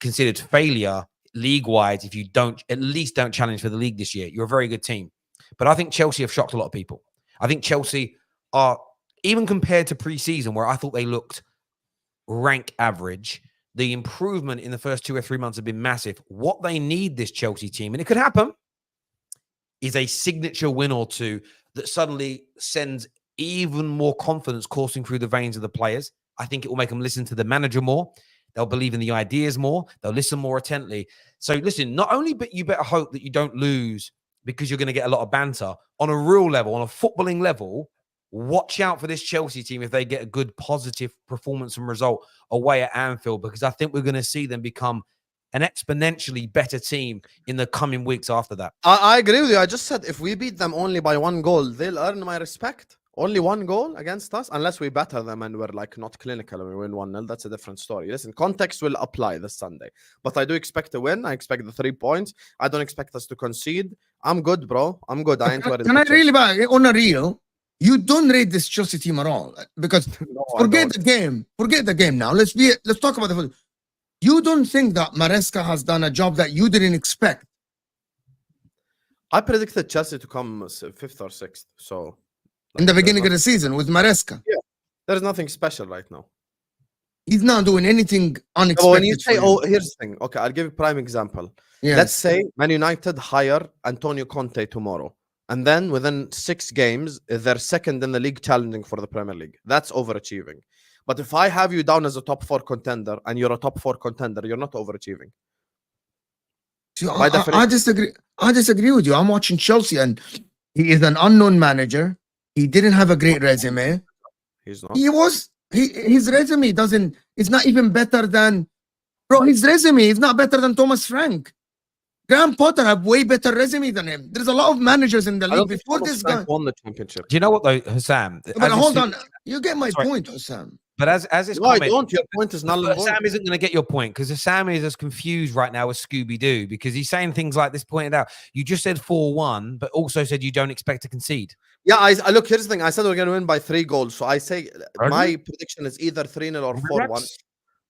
considered failure league-wide if you at least don't challenge for the league this year. You're a very good team. But I think Chelsea have shocked a lot of people. I think Chelsea are, even compared to pre-season, where I thought they looked rank average, the improvement in the first 2 or 3 months have been massive. What they need, this Chelsea team, and it could happen, is a signature win or two that suddenly sends even more confidence coursing through the veins of the players. I think it will make them listen to the manager more. They'll believe in the ideas more. They'll listen more attentively. So listen, not only, but you better hope that you don't lose because you're going to get a lot of banter. On a real level, on a footballing level, watch out for this Chelsea team if they get a good positive performance and result away at Anfield, because I think we're going to see them become an exponentially better team in the coming weeks after that. I agree with you. I just said if we beat them only by 1 goal, they'll earn my respect. Only 1 goal against us, unless we batter them and we're like not clinical and we win 1-0. That's a different story. Listen, context will apply this Sunday. But I do expect a win. I expect the 3 points. I don't expect us to concede. I'm good, bro. I'm good. I ain't worried. Can I really, on a real, you don't rate this Chelsea team at all because No, forget the game. Forget the game now. Let's talk about the football. You don't think that Maresca has done a job that you didn't expect? I predicted Chelsea to come 5th or 6th. So In the beginning of the season with Maresca. Yeah. There's nothing special right now. He's not doing anything unexpected. When you say, here's the thing. Okay, I'll give you a prime example. Yes. Let's say Man United hire Antonio Conte tomorrow. And then within 6 games, they're second in the league challenging for the Premier League. That's overachieving. But if I have you down as a top 4 contender and you're a top 4 contender, you're not overachieving. I disagree. I disagree with you. I'm watching Chelsea and he is an unknown manager. He didn't have a great resume. He's not. His resume it's not even better than, bro, his resume is not better than Thomas Frank. Graham Potter have way better resume than him. There's a lot of managers in the league before this guy won the championship. Do you know what though, Hussam? But hold on, you get my point, Hussam. But as this no, comment, I don't. Your point is null and void. Sam isn't going to get your point because Sam is as confused right now as Scooby-Doo because he's saying things like this pointed out. You just said 4-1, but also said you don't expect to concede. Yeah, I look, here's the thing. I said we're going to win by 3 goals. So I say my prediction is either 3-0 or 4-1.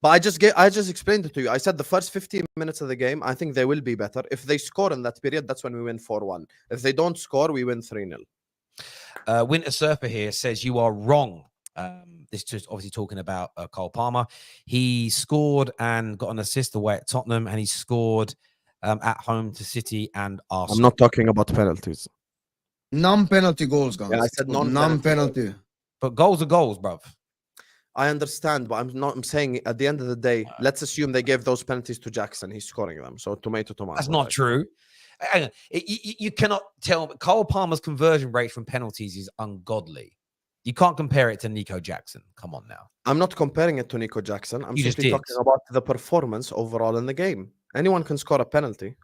But I just explained it to you. I said the first 15 minutes of the game, I think they will be better. If they score in that period, that's when we win 4-1. If they don't score, we win 3-0. Winter Surfer here says you are wrong. This is just obviously talking about Cole Palmer. He scored and got an assist away at Tottenham, and he scored at home to City and Arsenal. I'm not talking about penalties. Non-penalty goals, guys. Yeah, I said non-penalty. But goals are goals, bruv. I understand, but I'm saying at the end of the day, let's assume they gave those penalties to Jackson. He's scoring them. So tomato. That's not true. You cannot tell. Cole Palmer's conversion rate from penalties is ungodly. You can't compare it to Nico Jackson. Come on now. I'm not comparing it to Nico Jackson. I'm simply talking about the performance overall in the game. Anyone can score a penalty.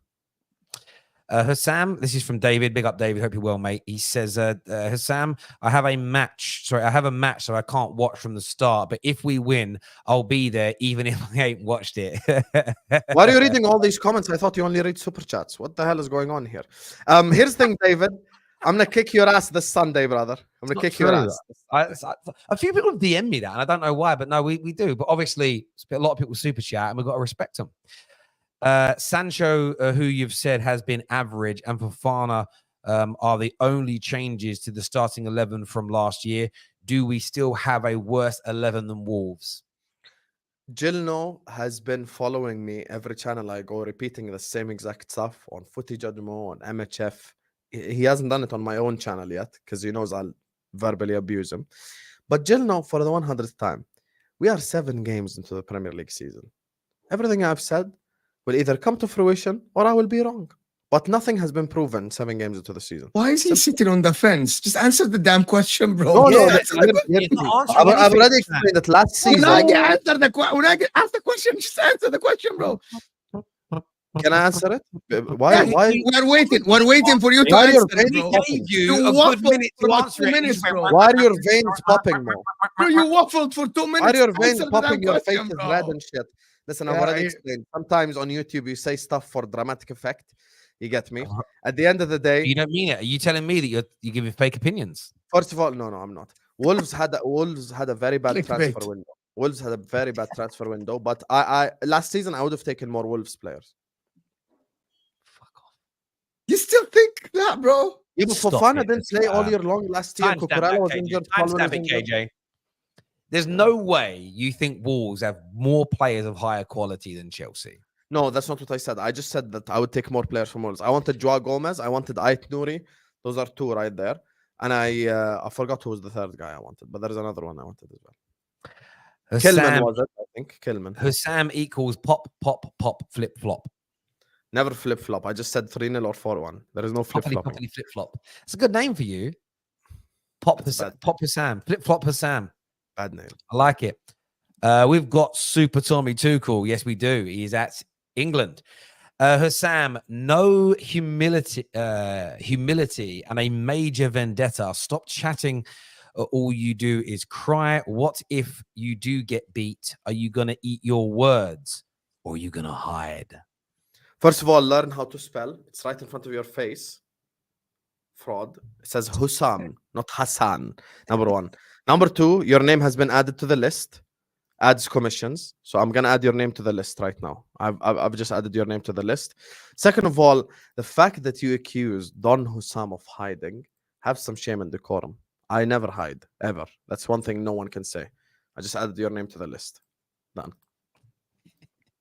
Hussam, this is from David. Big up, David. Hope you're well, mate. He says, Hussam, I have a match, so I can't watch from the start. But if we win, I'll be there, even if I ain't watched it. Why are you reading all these comments? I thought you only read Superchats. What the hell is going on here? Here's the thing, David. I'm going to kick your ass this Sunday, brother. I'm going to kick your ass. A few people have DM'd me that, and I don't know why, but no, we do. But obviously, a lot of people super chat, and we've got to respect them. Sancho, who you've said has been average, and Fofana are the only changes to the starting 11 from last year. Do we still have a worse 11 than Wolves? Gilno has been following me every channel I go, repeating the same exact stuff on Footy Judgmo, on MHF. He hasn't done it on my own channel yet because he knows I'll verbally abuse him. But Gilno, for the 100th time, we are 7 games into the Premier League season. Everything I've said will either come to fruition or I will be wrong. But nothing has been proven 7 games into the season. Why is he sitting on the fence? Just answer the damn question, bro. No, I've already explained it last season. When I ask the question, just answer the question, bro. Can I answer it? Yeah, Why? we're waiting for you to Why are your answer it, veins bro. popping? You You a good waffled minute for to about answer 2 it. You minutes, just went, bro. Why are your veins popping, Mo? Bro, you waffled for 2 minutes. Why are your veins Answer the damn popping? Your face question, is bro. red and shit. Listen, I've Yeah, already I- explained. Sometimes on YouTube you say stuff for dramatic effect. You get me? At the end of the day, You don't mean it. Are you telling me that you're giving fake opinions? first of all, no, I'm not. Wolves had a very bad transfer Clickbait. window. Wolves had a very bad transfer window, but I last season I would have taken more Wolves players. Fuck off. You still think that, bro? Yeah, but Stop Fofana it didn't as play all well. year long last year. Timestamp Cucurella that, was KJ. injured. Colwell was Timestamp it, injured. KJ. There's no way you think Wolves have more players of higher quality than Chelsea. No, that's not what I said. I just said that I would take more players from Wolves. I wanted Joao Gomez. I wanted Ait Nouri. Those are two right there. And I forgot who was the third guy I wanted, but there's another one I wanted as well. Kilman was it, I think. Kilman. Husam equals pop, flip, flop. Never flip flop. I just said 3-0 or 4-1. There is no flip flop. Poppily flip flop. It's a good name for you. Pop Husam. Flip flop Husam. Bad name. I like it. We've got Super Tommy Tuchel. Yes, we do. He's at England. Husam, no humility and a major vendetta. Stop chatting. All you do is cry. What if you do get beat? Are you going to eat your words or are you going to hide? First of all, learn how to spell. It's right in front of your face. Fraud. It says Husam, not Hassan. Number one. Number two, your name has been added to the list. Adds commissions. So I'm gonna add your name to the list right now. I've just added your name to the list. Second of all, the fact that you accuse Don Husam of hiding, have some shame and decorum. I never hide, ever. That's one thing no one can say. I just added your name to the list. Done.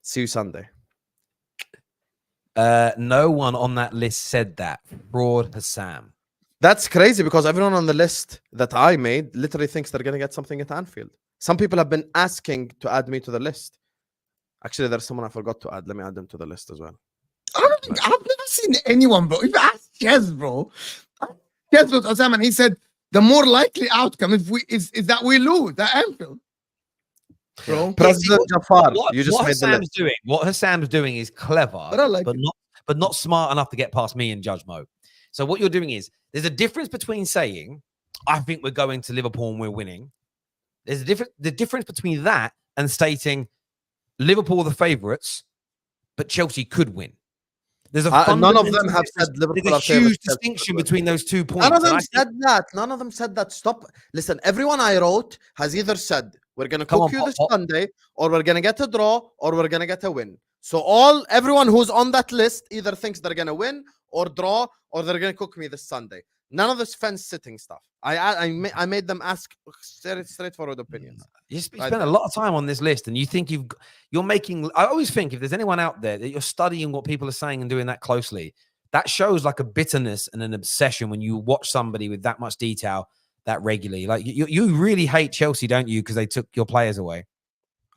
See you Sunday. No one on that list said that. Fraud Husam. That's crazy because everyone on the list that I made literally thinks they're gonna get something at Anfield. Some people have been asking to add me to the list. Actually, there's someone I forgot to add. Let me add them to the list as well. I don't think I've never seen anyone, bro. If you ask Chez, bro, Chez with Osam, and he said the more likely outcome is that we lose at Anfield, bro. President Jafar, you just what made the list. What Hassam's doing is clever, But I like it. but not smart enough to get past me and Judge Mo. So what you're doing is there's a difference between saying, I think we're going to Liverpool and we're winning. There's the difference between that and stating Liverpool are the favourites, but Chelsea could win. There's a none of them have said Liverpool there's a are favourites. huge distinction between those 2 points. None of them and I said that. None of them said that. Stop. Listen, everyone I wrote has either said we're gonna Come cook on, you Pop, this Pop. Sunday, or we're gonna get a draw, or we're gonna get a win. So everyone who's on that list either thinks they're gonna win or draw, or they're gonna cook me this Sunday. None of this fence sitting stuff. I made them ask straightforward opinions. You spend a lot of time on this list, and you think you're making. I always think if there's anyone out there that you're studying what people are saying and doing that closely, that shows like a bitterness and an obsession when you watch somebody with that much detail that regularly. Like you really hate Chelsea, don't you? Because they took your players away.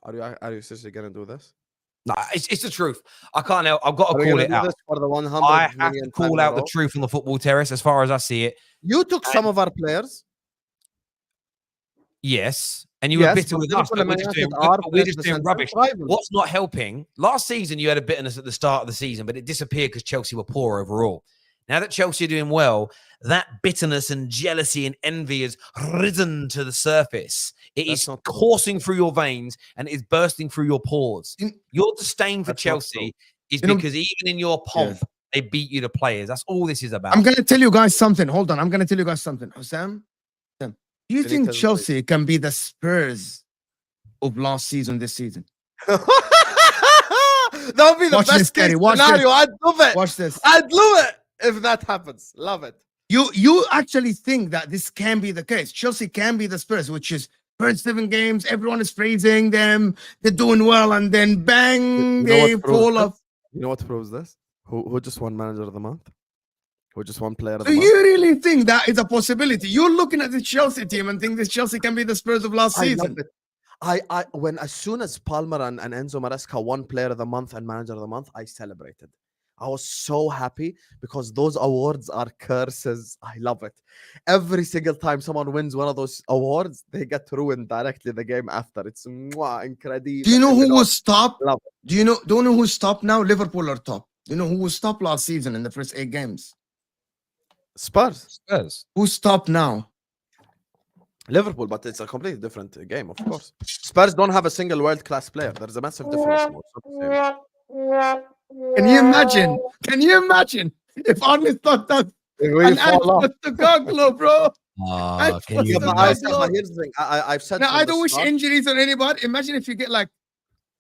Are you seriously gonna do this? No, it's the truth. I can't help. I've got to Are we call gonna it do out. this for the 100 I have to million call time out in a the row? truth on the football terrace, as far as I see it. You took some of our players. Yes, and you were bitter with us, but we're just doing rubbish. What's not helping? Last season, you had a bitterness at the start of the season, but it disappeared because Chelsea were poor overall. Now that Chelsea are doing well, that bitterness and jealousy and envy has risen to the surface. It is coursing through your veins and it is bursting through your pores. Your disdain for Chelsea is because even in your pomp, they beat you to players. That's all this is about. I'm going to tell you guys something. Hold on. I'm going to tell you guys something. Husam, do you think Chelsea can be the Spurs of last season this season? That would be the best case scenario. I'd love it. Watch this. I'd love it if that happens. Love it. You actually think that this can be the case? Chelsea can be the Spurs, which is first 7 games, everyone is praising them, they're doing well, and then bang, they fall off. You know what proves this? Who just won Manager of the Month? Who just won Player of the Month? Do you really think that is a possibility? You're looking at the Chelsea team and think this Chelsea can be the Spurs of last season. As soon as Palmer and Enzo Maresca won Player of the Month and Manager of the Month, I celebrated. I was so happy because those awards are curses. I love it. Every single time someone wins one of those awards, they get ruined directly the game after. It's incredible. Do you know who was top? Do you know who's top now? Liverpool are top. You know who was top last season in the first 8 games? Spurs, Who's top now? Liverpool, but it's a completely different game, of course. Spurs don't have a single world-class player. There's a massive difference. Can you imagine? Can you imagine if Arne Slot does an Postecoglou, bro? Can you But imagine? here's the thing. I've said. Now, from I the don't wish start- injuries on anybody. Imagine if you get like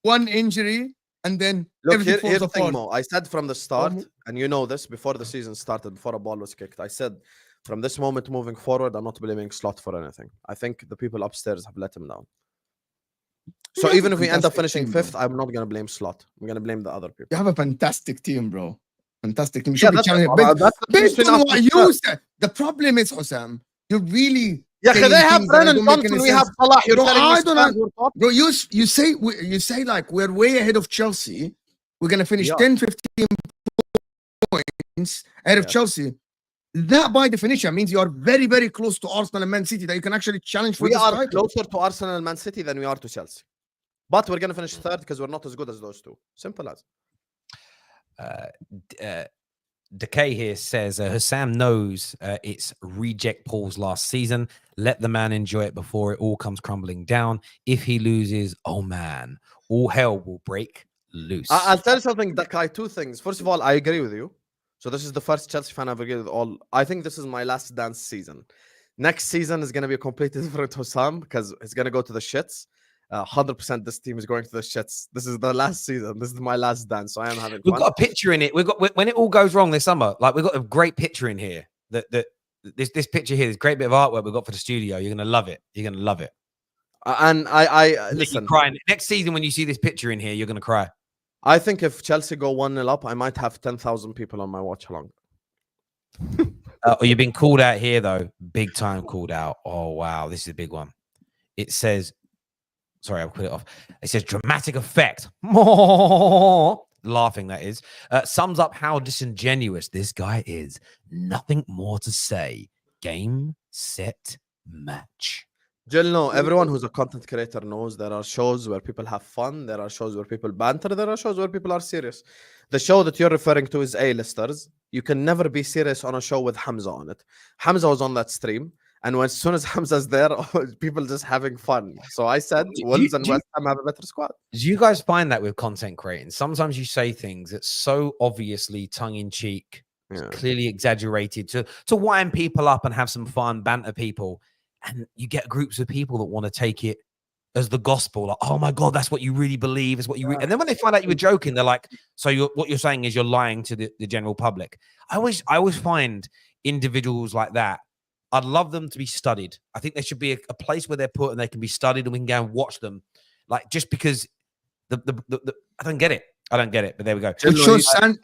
one injury and then Look, everything here's falls the thing, apart. Mo. I said from the start, Mhm. and you know this, before the season started, before a ball was kicked, I said, from this moment moving forward, I'm not blaming Slot for anything. I think the people upstairs have let him down. So You have even a if we end up fantastic finishing team, 5th, bro. I'm not going to blame Slot. I'm going to blame the other people. You have a fantastic team, bro. Fantastic team. You Yeah, should be that's, challenging. that's the Based between on us what and you Spurs. said, the problem is, Husam, you're really Yeah, saying they have things that Brennan don't make Johnson, any we sense. have Salah. You're Bro, telling I me don't Spurs know. were top? Bro, you say like we're way ahead of Chelsea. We're gonna finish Yeah. 10, 15 points ahead of Yeah. Chelsea. That by definition means you are very, very close to Arsenal and Man City that you can actually challenge for We this are title. closer to Arsenal and Man City than we are to Chelsea. But we're going to finish 3rd because we're not as good as those two. Simple as. Decay here says Hussam knows it's reject Paul's last season. Let the man enjoy it before it all comes crumbling down. If he loses, oh man, all hell will break loose. I'll tell you something, Dakai, 2 things. First of all, I agree with you. So this is the first Chelsea fan I've agreed with all. I think this is my last dance season. Next season is going to be a completely different Hussam because it's going to go to the shits. 100% this team is going to the shits. This is the last season. This is my last dance. So I am having We've fun. got a picture in it. We've got when it all goes wrong this summer. Like we've got a great picture in here. This picture here, this great bit of artwork we've got for the studio. You're gonna love it. You're gonna love it. And I You're listen. crying next season when you see this picture in here. You're gonna cry. I think if Chelsea go 1-0 up, I might have 10,000 people on my watch along. You've been called out here though, big time called out. Oh wow, this is a big one. It says, sorry, I'll put it off. It says dramatic effect. Laughing, that is. Sums up how disingenuous this guy is. Nothing more to say. Game, set, match. Jill, no, everyone who's a content creator knows there are shows where people have fun, there are shows where people banter, there are shows where people are serious. The show that you're referring to is A-listers. You can never be serious on a show with Hamza on it. Hamza was on that stream, and as soon as Hamza's there, people just having fun. So I said, Wolves and West Ham have a better squad. Do you guys find that with content creating? Sometimes you say things that's so obviously tongue-in-cheek, clearly exaggerated to wind people up and have some fun, banter people. And you get groups of people that want to take it as the gospel, like, oh my God, that's what you really believe, is what you and then when they find out you were joking, they're like, so what you're saying is you're lying to the general public. I always find individuals like that, I'd love them to be studied. I think there should be a place where they're put and they can be studied and we can go and watch them. Like, just because I don't get it. I don't get it, but there we go.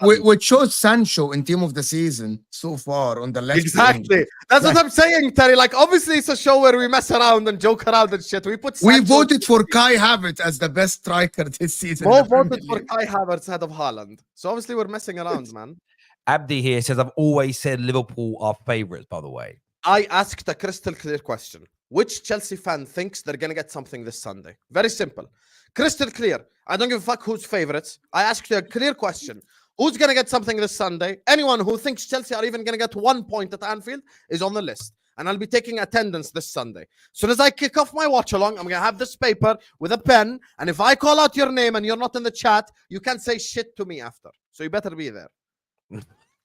Which shows Sancho in team of the season so far on the left. Exactly. That's what I'm saying, Terry. Like, obviously, it's a show where we mess around and joke around and shit. We voted for Kai Havertz as the best striker this season. Mo voted for Kai Havertz ahead of Haaland. So obviously, we're messing around, man. Abdi here says, I've always said Liverpool are favourites, by the way. I asked a crystal clear question. Which Chelsea fan thinks they're going to get something this Sunday? Very simple. Crystal clear. I don't give a fuck who's favourites. I asked you a clear question. Who's going to get something this Sunday? Anyone who thinks Chelsea are even going to get 1 point at Anfield is on the list. And I'll be taking attendance this Sunday. As soon as I kick off my watch along, I'm going to have this paper with a pen. And if I call out your name and you're not in the chat, you can't say shit to me after. So you better be there.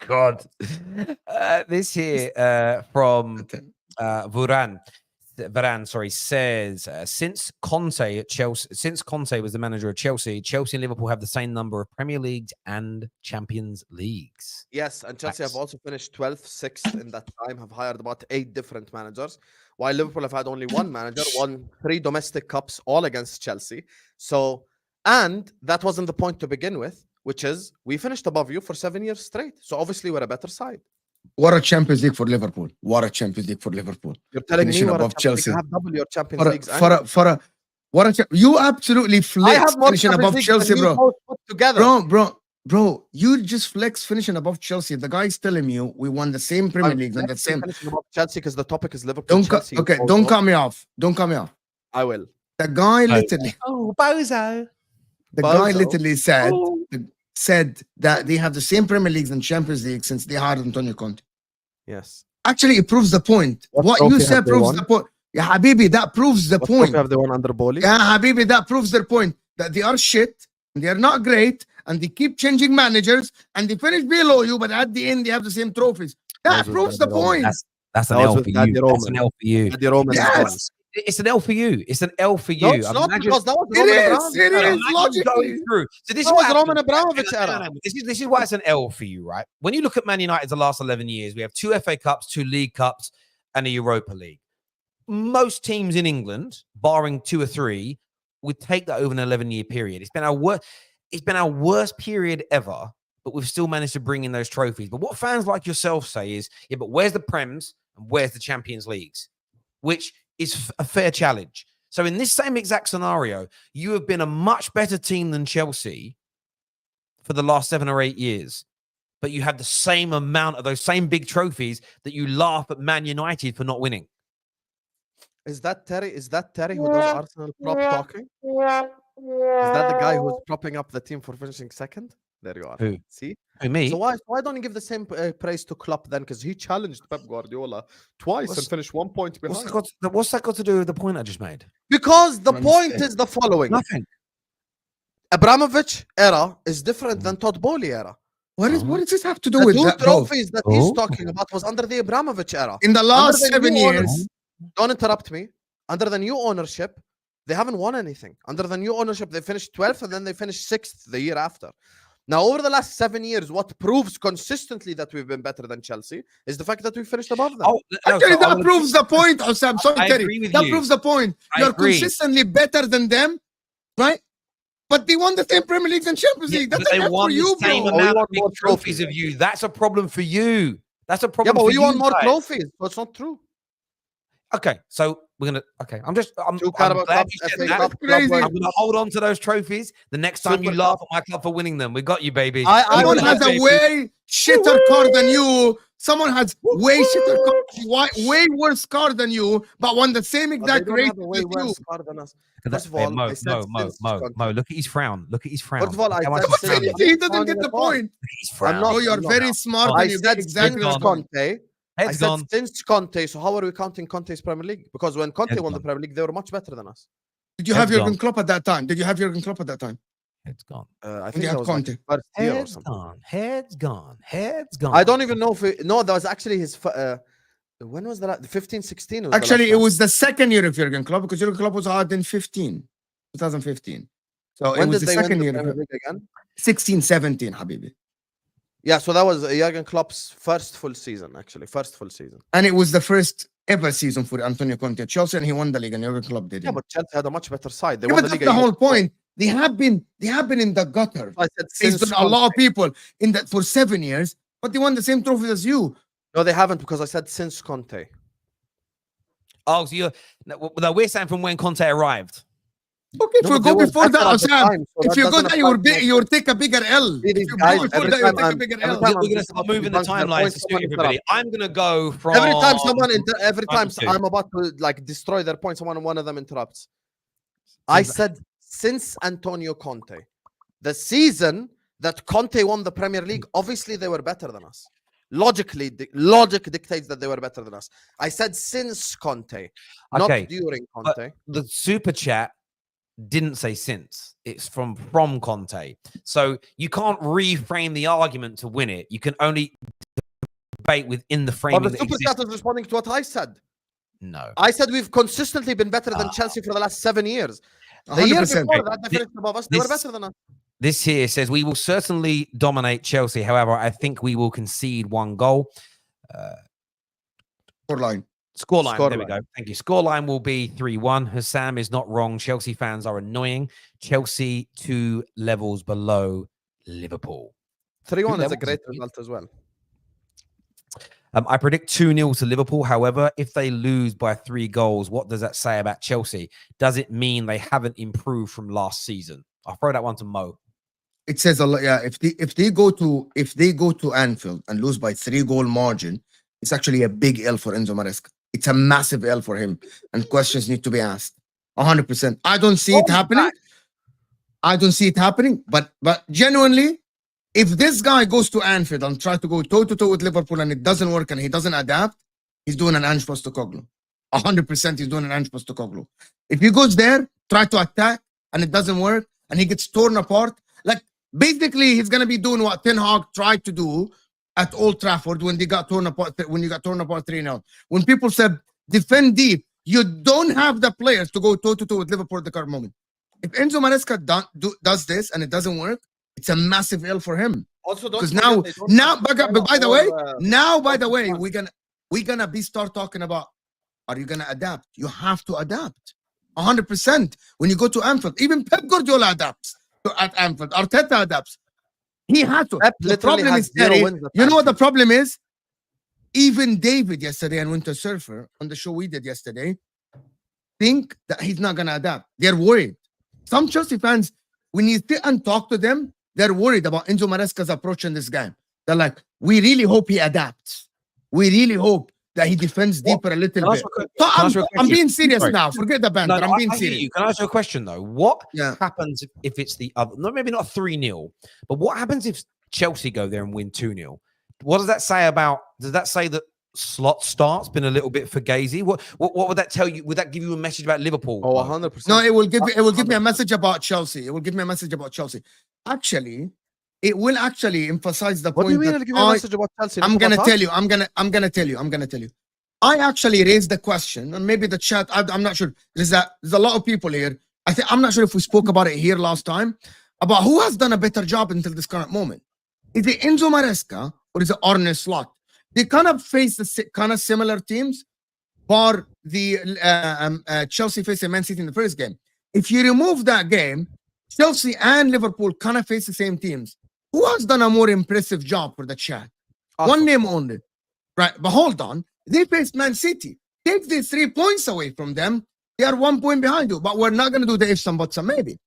God. This here from Varane, sorry, says since Conte was the manager of Chelsea and Liverpool have the same number of Premier Leagues and Champions Leagues. Yes, and Chelsea have also finished 12th, 6th in that time, have hired about 8 different managers, while Liverpool have had only one manager, won 3 domestic cups, all against Chelsea. So, and that wasn't the point to begin with, which is we finished above you for 7 years straight. So obviously we're a better side. What a Champions League for Liverpool. What a Champions League for Liverpool. You're telling Finishing me above Chelsea. You have double your Champions Leagues. You absolutely flex finishing above Chelsea, bro. Together. Bro, you just flex finishing above Chelsea. The guy's telling you we won the same Premier League and the same. Finishing above Chelsea because the topic is Liverpool. Don't cut me off. Don't cut me off. I will. The guy literally. Oh, Bozo. The guy literally said. said that they have the same Premier Leagues and Champions League since they hired Antonio Conte. Yes. Actually, it proves the point. What trophy you have said they proves won? the point. Yeah, Habibi, that proves the What point. trophy have they won under Boli? Yeah, Habibi, that proves their point. That they are shit, and they are not great, and they keep changing managers, and they finish below you, but at the end, they have the same trophies. That Those were proves the Daddy Roman. point. That's an That was L with for Daddy you. That's an Roman. L for you. Daddy Roman Yes. is gone. It's an L for you. It's an L for you. No, it's not, Imagine- because that was It Roman is, Abramovich. it era. is. Imagine logically. going through. So this That is what was happens. Roman Abramovich No, era. This is why it's an L for you, right? When you look at Man United the last 11 years, we have 2 FA Cups, 2 League Cups, and a Europa League. Most teams in England, barring 2 or 3, would take that over an 11-year period. It's been our worst period ever, but we've still managed to bring in those trophies. But what fans like yourself say is, yeah, but where's the Prems and where's the Champions Leagues? Which is a fair challenge. So in this same exact scenario, you have been a much better team than Chelsea for the last 7 or 8 years, but you have the same amount of those same big trophies that you laugh at Man United for not winning. Is that Terry? Is that Terry who does Arsenal prop talking? Is that the guy who's propping up the team for finishing second? There you are. Who? See? Who, me? So why don't you give the same praise to Klopp then? Because he challenged Pep Guardiola twice and finished 1 point what's behind. that got to do with the point I just made? Because the I'm point saying. is the following: Nothing. Abramovich era is different than Todd Bowley era. What does this have to do The with 2 that? Bro? trophies that he's talking about was under the Abramovich era. In the last Under the 7 new years, owners- Don't interrupt me. Under the new ownership, they haven't won anything. Under the new ownership, they finished 12th and then they finished 6th the year after. Now, over the last 7 years, what proves consistently that we've been better than Chelsea is the fact that we finished above them. actually, that proves the point, Osam. Sorry, I Terry. agree with That you. proves the point. I You're agree. consistently better than them, right? But they won the same Premier League and Champions League. That's they a F won for you, the same bro. Oh, we amount won of big more trophies trophies. of you. That's a problem for you. That's a Yeah, problem but for we you won more guys. trophies. So it's not true. Okay, so we're gonna. Okay, I'm 2 Carabao glad Cups, you said FA that. Cup, Crazy. Club I'm World. gonna hold on to those trophies. The next time you Super laugh Cup. at my club for winning them, we got you, baby. I Someone would has have- a way shitter car than you. Someone has way shitter car, way worse car than you, but won the same But exact they don't race have a way as you. worse car than us. Look at First that. of all, Mo, I said since Conte. Mo, look at his frown. Look at his frown. First of all, I Look how much said he's since- frowning. He doesn't get the Look point. Look at his I'm frown. not- Oh, you're I'm very smart. I and you said get exactly since the point. Conte. I Head's said gone. since Conte. So how are we counting Conte's Premier League? Because when Conte Head's won the gone. Premier League, they were much better than us. Did you have Head's Jurgen gone. Klopp at that time? Did you have Jurgen Klopp at that time? Head's gone. I you think have that was like Conte. first year or Head's something. gone. Head's gone. Head's gone. I don't even know if no, that was actually his. When was that? 15, 16. Was Actually, the it last was the second year of Jurgen Klopp because Jurgen Klopp was hired in 2015. So time. When it was did the they win second the year. Premier League again? 16, 17, Habibi. Yeah, so that was Jurgen Klopp's first full season, actually. First full season. And it was the first ever season for Antonio Conte at Chelsea, and he won the league, and Jurgen Klopp did. Yeah, but Chelsea had a much better side. They Yeah, won but the that's league. the a year whole before. point. They have been in the gutter. I said Based since on a lot of Conte. people in that for 7 years, but they won the same trophies as you. No, they haven't because I said since Conte. Oh, so you're. No, we're saying from when Conte arrived. Okay, if No, you but they go were before better that, at the Osam, time, so if that you go doesn't there, apply to you will take a bigger L. See, these If you guys, go before every that, you time take a I'm- bigger every L. time We're going to start moving the timelines to suit everybody. I'm going to go from. Every time every time two. I'm about to like destroy their points, one of them interrupts. I said since Antonio Conte, the season that Conte won the Premier League, obviously they were better than us. Logic dictates that they were better than us. I said since Conte, not Okay, during but- Conte. The super chat didn't say since. It's from Conte. So you can't reframe the argument to win it. You can only debate within the But framing the that super exists. chat is responding to what I said. No. I said we've consistently been better than Chelsea for the last 7 years. The year 100%. before that, they finished above us. They were This- better than us. This here says we will certainly dominate Chelsea. However, I think we will concede 1 goal. Scoreline. Scoreline. There we Scoreline. go. Thank you. Scoreline will be 3-1. Husam is not wrong. Chelsea fans are annoying. Chelsea 2 levels below Liverpool. 3-1 is a levels great is good. result as well. I predict 2-0 to Liverpool. However, if they lose by 3 goals, what does that say about Chelsea? Does it mean they haven't improved from last season? I'll throw that one to Mo. It says a lot. Yeah, if they go to Anfield and lose by 3-goal margin, it's actually a big L for Enzo Maresca. It's a massive L for him, and questions need to be asked. 100%. I don't see it happening. I don't see it happening, but genuinely, If this guy goes to Anfield and tries to go toe-to-toe with Liverpool and it doesn't work and he doesn't adapt, he's doing an Ange Postecoglou. 100% he's doing an Ange Postecoglou. If he goes there, try to attack, and it doesn't work, and he gets torn apart, like basically he's gonna be doing what Ten Hag tried to do at Old Trafford when they got torn apart. When you got torn apart 3-0, when people said defend deep, you don't have the players to go toe-to-toe with Liverpool at the current moment. If Enzo Maresca does this and it doesn't work, it's a massive L for him. Also, Because now, by the way, we're gonna be start talking about, are you gonna adapt? You have to adapt 100%. When you go to Anfield, even Pep Guardiola adapts at Anfield. Arteta adapts. He had to. The problem is, you know what the problem is? Even David yesterday and Winter Surfer on the show we did yesterday think that he's not gonna adapt. They're worried. Some Chelsea fans, when you sit and talk to them, they're worried about Enzo Maresca's approach in this game. They're like, we really hope he adapts. We really hope that he defends deeper a little bit. So I'm being serious now. Forget the banter. I'm being serious. Can I ask you a question though? What happens if it's the other? No, maybe not 3-0, but what happens if Chelsea go there and win 2-0? What does that say about? Does that say that slot start's been a little bit fugazi? What would that tell you? Would that give you a message about Liverpool? Oh, 100%. No, it will give me a message about Chelsea. It will give me a message about Chelsea. Actually, it will actually emphasize the point. What do you mean? It'll give you a message about Chelsea? I'm gonna tell you. I'm gonna tell you. I actually raised the question, and maybe the chat. I'm not sure. There's a lot of people here. I'm not sure if we spoke about it here last time about who has done a better job until this current moment. Is it Enzo Maresca or is it Arne Slot? They kind of face the kind of similar teams, bar the Chelsea facing Man City in the first game. If you remove that game, Chelsea and Liverpool kind of face the same teams. Who has done a more impressive job for the chat? One name only. Right, but hold on. They faced Man City. Take the 3 points away from them. They are 1 point behind you. But we're not going to do the ifs and buts and maybe.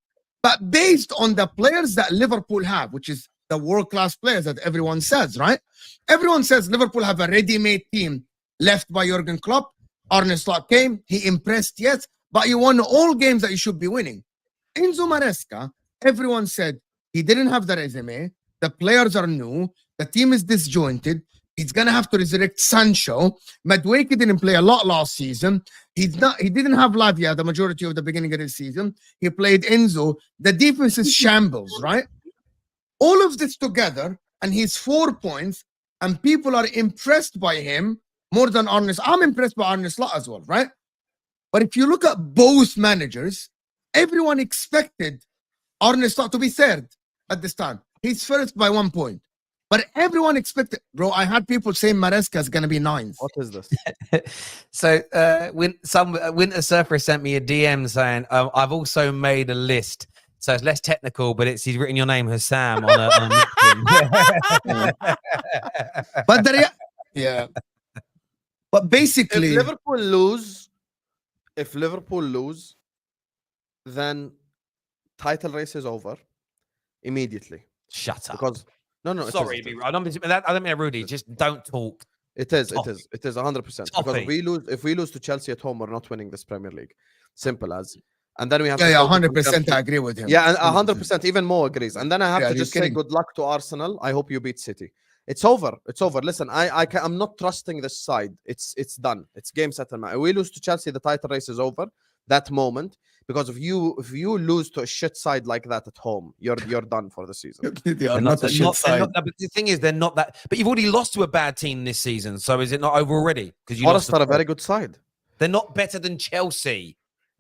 But based on the players that Liverpool have, which is the world-class players that everyone says, right? Everyone says Liverpool have a ready-made team left by Jurgen Klopp. Arne Slot came. He impressed, yes. But you won all games that you should be winning. Enzo Maresca, everyone said he didn't have the resume. The players are new. The team is disjointed. He's gonna have to resurrect Sancho. Madueke didn't play a lot last season. He didn't have Lavia the majority of the beginning of the season. He played Enzo. The defense is shambles, right? All of this together, and he's 4 points, and people are impressed by him more than Arne. I'm impressed by Arne Slot as well, right? But if you look at both managers, everyone expected Arne Slot to be third at this time. He's first by 1 point. But everyone expected, bro. I had people saying Maresca is going to be ninth. What is this? So when some Winter Surfer sent me a DM saying, I've also made a list. So it's less technical, but he's written your name, Husam, on a But yeah. But basically, if Liverpool lose, then title race is over immediately. Shut up. Because no. Sorry, I don't mean Rudy. Just don't talk. It is 100%. Because if we lose to Chelsea at home, we're not winning this Premier League. Simple as. And then we have 100%. I agree with him. Yeah, and 100% even more agrees. And then I have to just say good luck to Arsenal. I hope you beat City. It's over. Listen, I'm not trusting this side. It's done. It's game set and match. We lose to Chelsea, the title race is over. That moment. Because if you lose to a shit side like that at home, you're done for the season. They're not a shit side. But the thing is, they're not that. But you've already lost to a bad team this season, so is it not over already? Because you Forest are a very good side. They're not better than Chelsea.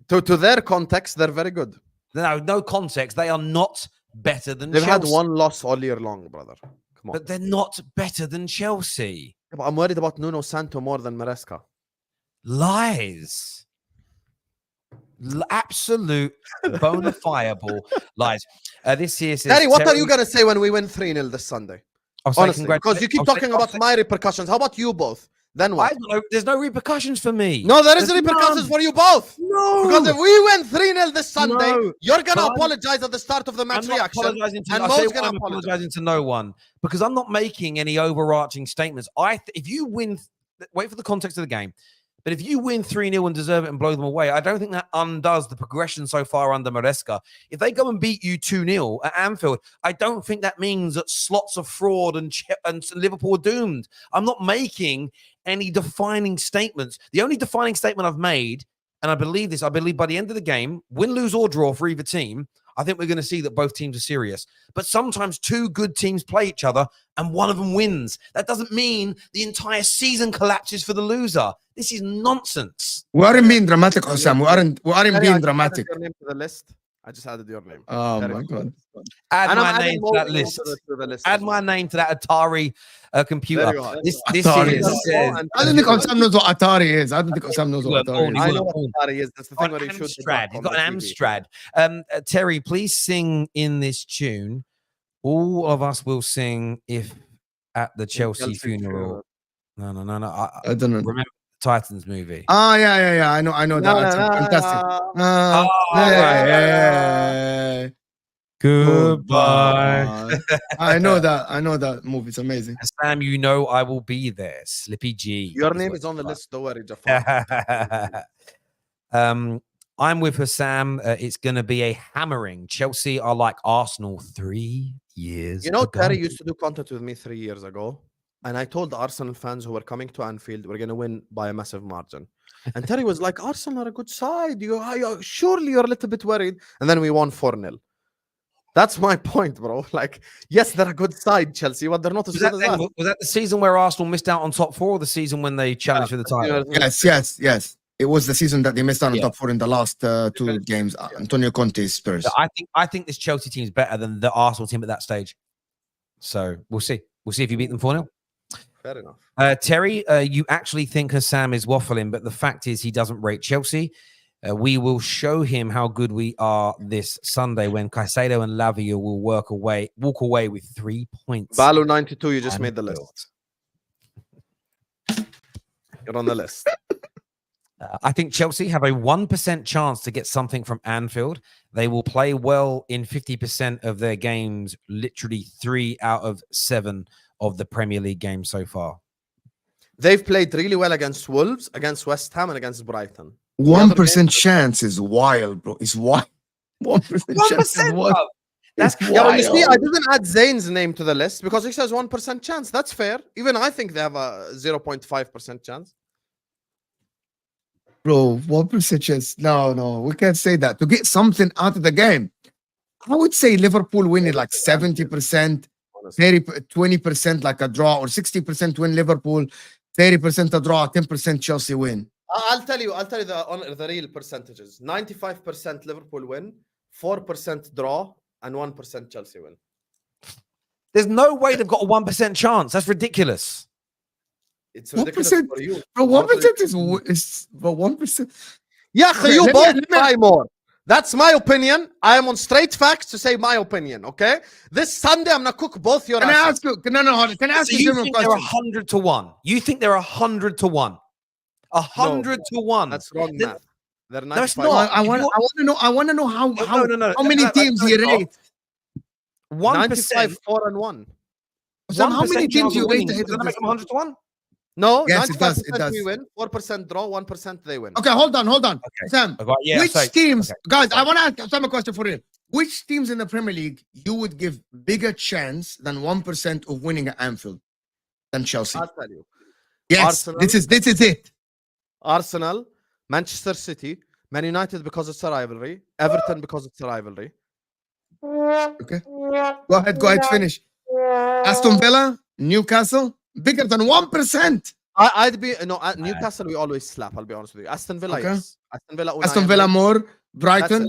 To their context, they're very good. No context. They are not better than They've Chelsea. had one loss all year long, brother. Come on. But they're not better than Chelsea. Yeah, but I'm worried about Nuno Santo more than Maresca. Lies. Absolute bona fiable lies. This here says, Daddy, what are you going to say when we win 3-0 this Sunday? Honestly, because you keep talking about my repercussions. How about you both? Then what? There's no repercussions for me. No, there is repercussions for you both. No. Because if we win 3-0 this Sunday, you're going to But apologize at the start of the match reaction. And Mo's going to apologize to no one because I'm not making any overarching statements. If you win, wait for the context of the game. But if you win 3-0 and deserve it and blow them away, I don't think that undoes the progression so far under Maresca. If they go and beat you 2-0 at Anfield, I don't think that means that slots of fraud and Liverpool are doomed. I'm not making any defining statements. The only defining statement I've made, and I believe this, I believe by the end of the game, win, lose, or draw for either team, I think we're going to see that both teams are serious. But sometimes two good teams play each other and one of them wins. That doesn't mean the entire season collapses for the loser. This is nonsense. We aren't being dramatic, Husam. We aren't being dramatic. Your name to the list. I just added your name. Oh my God. Add my name to that list. Add my name to that Atari computer. This Atari says, I don't think Husam knows what Atari is. I don't think Husam knows what Atari is. I know what Atari is. That's the thing where he should. Amstrad. He's got an Amstrad. Terry, please sing in this tune. All of us will sing if at the Chelsea funeral. No. I don't know. Remember the Titans movie. Oh yeah. I know that. That's fantastic. Yeah. Goodbye. I know that movie. It's amazing. Sam, you know I will be there. Slippy G. Your name is on the list. Don't worry, Jafar. I'm with Husam. It's going to be a hammering. Chelsea are like Arsenal 3 years ago. Terry used to do content with me 3 years ago. And I told the Arsenal fans who were coming to Anfield, we're going to win by a massive margin. And Terry was like, Arsenal are a good side. Surely you're a little bit worried. And then we won 4-0. That's my point, bro. Like, yes, they're a good side, Chelsea, but they're not as good as us. Was that the season where Arsenal missed out on top 4 or the season when they challenged for the title? Yes. It was the season that they missed out on top 4 in the last 2 games. Antonio Conte's Spurs. I think this Chelsea team is better than the Arsenal team at that stage. So we'll see. We'll see if you beat them 4-0. Fair enough. Terry, you actually think Husam is waffling, but the fact is he doesn't rate Chelsea. We will show him how good we are this Sunday when Caicedo and Lavia will walk away with 3 points. Balu 92, you just made the list. You're on the list. I think Chelsea have a 1% chance to get something from Anfield. They will play well in 50% of their games, literally 3 out of 7 of the Premier League games so far. They've played really well against Wolves, against West Ham, and against Brighton. 1% chance is wild, bro. It's wild. 1% chance is wild. That's wild. You see, I didn't add Zayn's name to the list because he says 1% chance. That's fair. Even I think they have a 0.5% chance. Bro, 1% chance. No, we can't say that. To get something out of the game, I would say Liverpool win it like 70%, 20% like a draw, or 60% win Liverpool, 30% a draw, 10% Chelsea win. I'll tell you the real percentages. 95% Liverpool win, 4% draw, and 1% Chelsea win. There's no way they've got a 1% chance. That's ridiculous. It's ridiculous 1%, for you. Bro, 1% is but 1%. Yeah, you both try more. That's my opinion. I am on straight facts to say my opinion. Okay, this Sunday I'm gonna cook both your. Can I ask you? Can I ask you a question? They're 100 to 1. You think they're 100 to 1? 100 to 1. That's wrong math. They're 95. No, it's not. I want to know how many teams you rate. 1%, 4-1. So how many teams you rate? Does that make them 100 to 1? No, yes, it does. We win, 4% draw, 1% they win. Okay, hold on. Okay. Sam, which teams, guys, I want to ask Sam a question for you. Which teams in the Premier League you would give bigger chance than 1% of winning at Anfield than Chelsea? I'll tell you. Yes, Arsenal, this is it. Arsenal, Manchester City, Man United because it's a rivalry, Everton because it's a rivalry. Okay. Go ahead, finish. Aston Villa, Newcastle. Bigger than 1%. I'd be Newcastle. We always slap. I'll be honest with you. Aston Villa, yes. Aston Villa more. Brighton.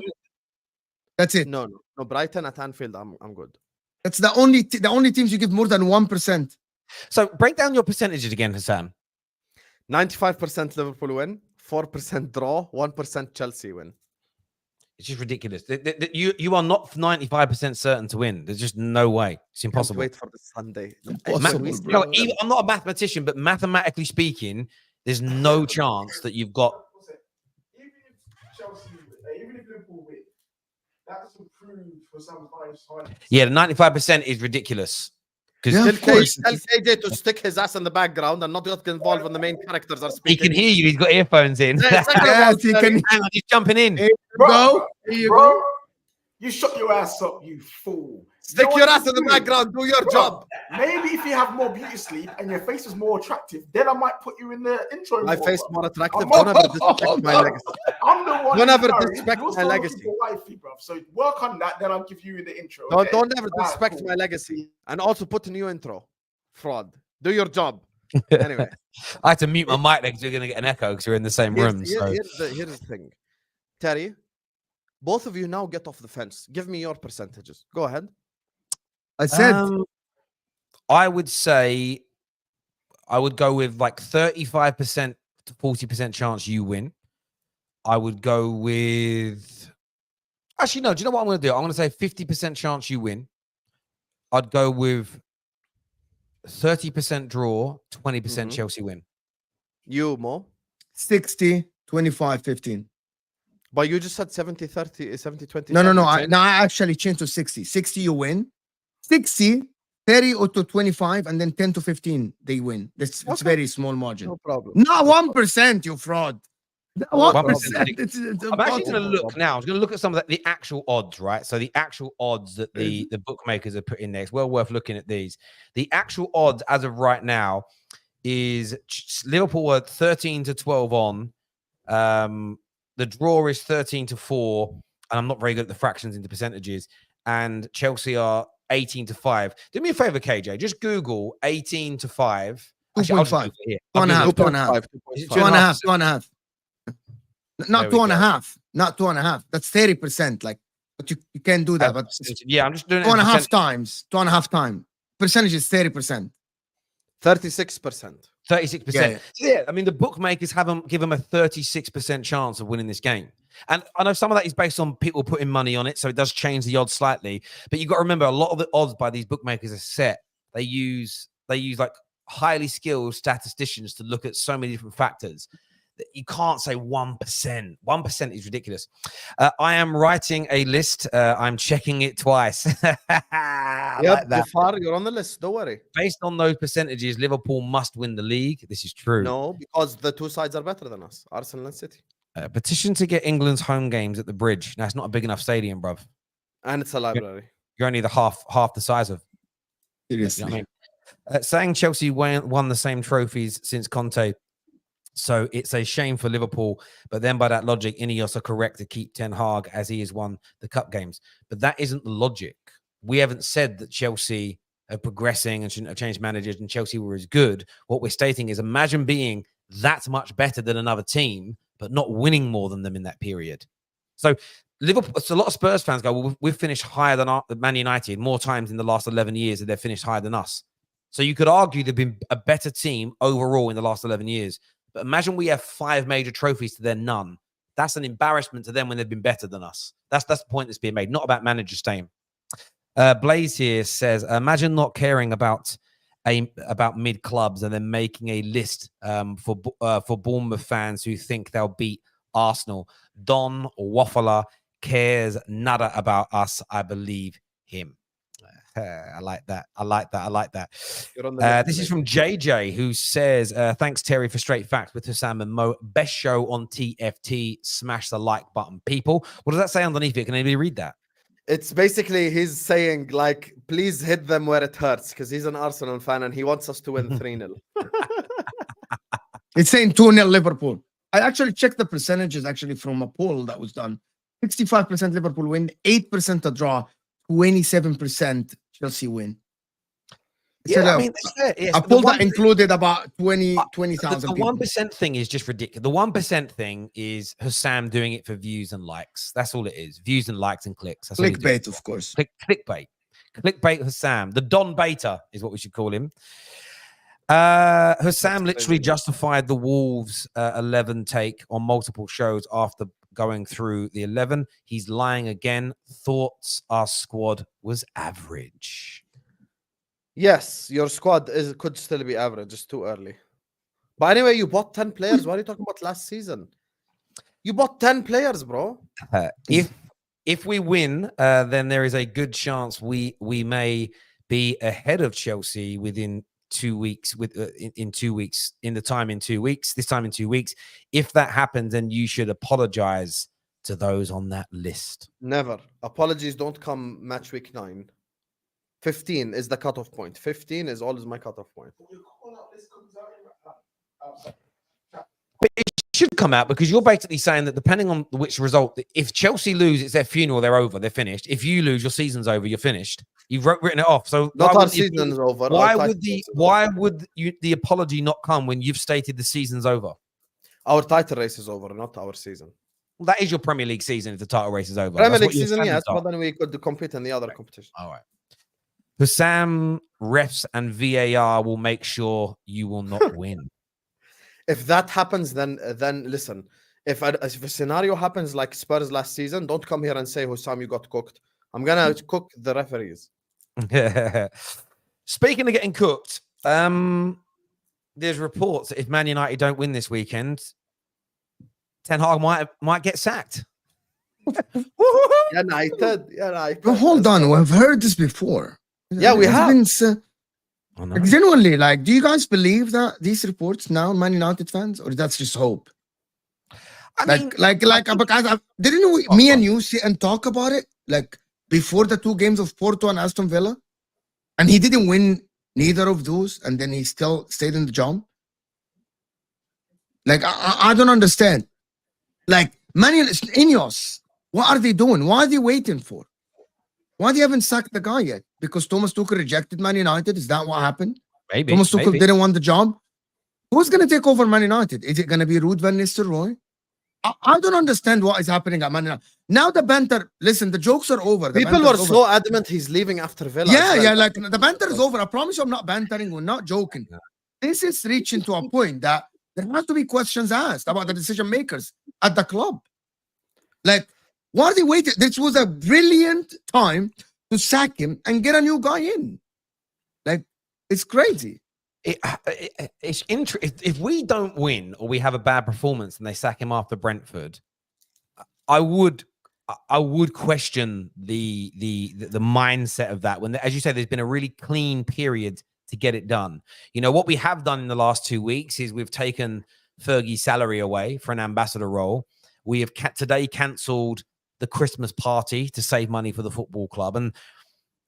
That's it. No. Brighton at Anfield. I'm good. That's the only teams you give more than 1%. So break down your percentages again, Husam. 95% Liverpool win, 4% draw, 1% Chelsea win. It's just ridiculous. You are not 95% certain to win. There's just no way. It's impossible. Wait for the Sunday. I'm not a mathematician, but mathematically speaking, there's no chance that you've got. Even if Chelsea, even if Liverpool win, that doesn't prove for some Yeah, the 95% is ridiculous. Because Yeah, of course. Tell KJ to stick his ass in the background and not get involved when the main characters are he speaking. can hear you. He's got earphones in. Yeah, second of all, Yes, he can. Hang on, he's jumping in. Here you Bro, go. Here you bro, go. you shut your ass up, you fool. Stick You know your what ass in the you do? background. Do your Bro, job. Maybe if you have more beauty sleep and your face is more attractive, then I might put you in the intro. My more, face bro. more attractive. I'm Don't not- ever disrespect my legacy. I'm the one. Don't who's ever married. disrespect You're my still looking legacy. for wifey, bro. So work on that. Then I'll give you in the intro. Don't, okay? don't ever Alright, disrespect cool. my legacy. And also put a new intro. Fraud. Do your job. Anyway. I had to mute my mic because you're going to get an echo because we're in the same room. So Here's the thing. Terry, both of you now get off the fence. Give me your percentages. Go ahead. I said I would say I would go with like 35% to 40% chance you win. I would go with actually no, do you know what I'm gonna do? I'm gonna say 50% chance you win. I'd go with 30% draw, 20% Mhm. Chelsea win. You, Mo. 60, 25, 15. But you just said 70, 30, 70, 20. No. You I changed? actually changed to 60. 60 you win. 60, 30 or to 25, and then 10 to 15 they win. It's Okay. very small margin. No problem. Not 1%, you fraud. Not No 1%. problem. It's I'm actually impossible. going to look now. I'm going to look at some of the actual odds, right? So the actual odds that the bookmakers have put in there. It's well worth looking at these. The actual odds as of right now is Liverpool are 13 to 12 on. The draw is 13 to 4. And I'm not very good at the fractions into percentages. And Chelsea are 18 to 5. Do me a favor, KJ. Just Google 18 to 5. Actually, I'll just 2.5. Google it here. 2.5. 2.5. 2.5. 2.5. Not There we 2.5. Not 2.5. That's 30%. Like, but you can't do that. But Yeah, I'm just doing it. 2.5 times. 2.5 times. Percentage is 30%. 36%. 36%. Yeah. Yeah, I mean, the bookmakers give them a 36% chance of winning this game. And I know some of that is based on people putting money on it, so it does change the odds slightly. But you've got to remember, a lot of the odds by these bookmakers are set. They use like highly skilled statisticians to look at so many different factors. You can't say 1%. 1% is ridiculous. I am writing a list. I'm checking it twice. I like that. Jafar, you're on the list. Don't worry. Based on those percentages, Liverpool must win the league. This is true. No, because the two sides are better than us. Arsenal and City. Petition to get England's home games at the Bridge. Now, it's not a big enough stadium, bruv. And it's a library. You're only the half the size of. Seriously. You know what I mean? Saying Chelsea won the same trophies since Conte. So it's a shame for Liverpool. But then by that logic, Ineos are correct to keep Ten Hag as he has won the cup games. But that isn't the logic. We haven't said that Chelsea are progressing and shouldn't have changed managers and Chelsea were as good. What we're stating is imagine being that much better than another team, but not winning more than them in that period. So Liverpool, so a lot of Spurs fans go, well, we've finished higher than Man United more times in the last 11 years that they've finished higher than us. So you could argue they've been a better team overall in the last 11 years. But imagine we have 5 major trophies to their none. That's an embarrassment to them when they've been better than us. That's the point that's being made, not about manager staying. Blaze here says, imagine not caring about mid clubs and then making a list for Bournemouth fans who think they'll beat Arsenal. Don Waffler cares nada about us. I believe him. I like that. This is from JJ, who says, thanks, Terry, for straight facts with Husam and Mo. Best show on TFT. Smash the like button, people. What does that say underneath it? Can anybody read that? It's basically he's saying, like, please hit them where it hurts because he's an Arsenal fan and he wants us to win 3-0. It's saying 2-0 Liverpool. I actually checked the percentages actually from a poll that was done. 65% Liverpool win, 8% a draw, 27% Chelsea win. Yeah, I mean, yes, a poll that included about 20,000 the people. 1% thing is just ridiculous. The 1% thing is Husam doing it for views and likes. That's all it is. Views and likes and clicks. That's Clickbait, of course. Clickbait. Clickbait Husam. The Don Beta is what we should call him. Husam literally justified the Wolves 11 take on multiple shows after going through the 11. He's lying again. Thoughts our squad was average. Yes, your squad could still be average. It's too early. But anyway, you bought 10 players. What are you talking about last season? You bought 10 players, bro. If we win, then there is a good chance we may be ahead of Chelsea within 2 weeks, in 2 weeks, this time in 2 weeks. If that happens, then you should apologize to those on that list. Never. Apologies don't come match week 9. 15 is the cutoff point. 15 is always my cutoff point. But it should come out, because you're basically saying that depending on which result, if Chelsea lose, it's their funeral, they're over, they're finished. If you lose, your season's over, you're finished. You've written it off. So Not our season is over. Why would the apology not come when you've stated the season's over? Our title race is over, not our season. Well, that is your Premier League season if the title race is over. Premier League season, yes, but then we could compete in the other competition. All right. Husam, refs, and VAR will make sure you will not win. If that happens, then listen. If a scenario happens like Spurs last season, don't come here and say, Husam, you got cooked. I'm gonna cook the referees. Speaking of getting cooked, there's reports that if Man United don't win this weekend, Ten Hag might get sacked. United. But hold on, we've heard this before. Yeah, we have. Genuinely, like, do you guys believe that these reports now, Man United fans, or that's just hope? Because didn't me and you sit and talk about it like before the 2 games of Porto and Aston Villa, and he didn't win neither of those, and then he still stayed in the job. Like, I don't understand. Like, Ineos, what are they doing? What are they waiting for? Why they haven't sacked the guy yet? Because Thomas Tuchel rejected Man United? Is that what happened? Maybe. Thomas Tuchel didn't want the job? Who's going to take over Man United? Is it going to be Ruud van Nistelrooy? I don't understand what is happening at Man United. Now the banter, listen, the jokes are over. People were so adamant he's leaving after Villa. Yeah, like the banter is over. I promise you I'm not bantering, we're not joking. This is reaching to a point that there has to be questions asked about the decision makers at the club. Like, why are they waiting? This was a brilliant time to sack him and get a new guy in. Like, it's crazy. It's interesting. If we don't win or we have a bad performance and they sack him after Brentford, I would question the mindset of that. When, as you say, there's been a really clean period to get it done. You know what we have done in the last 2 weeks is we've taken Fergie's salary away for an ambassador role. We have today cancelled the Christmas party to save money for the football club. And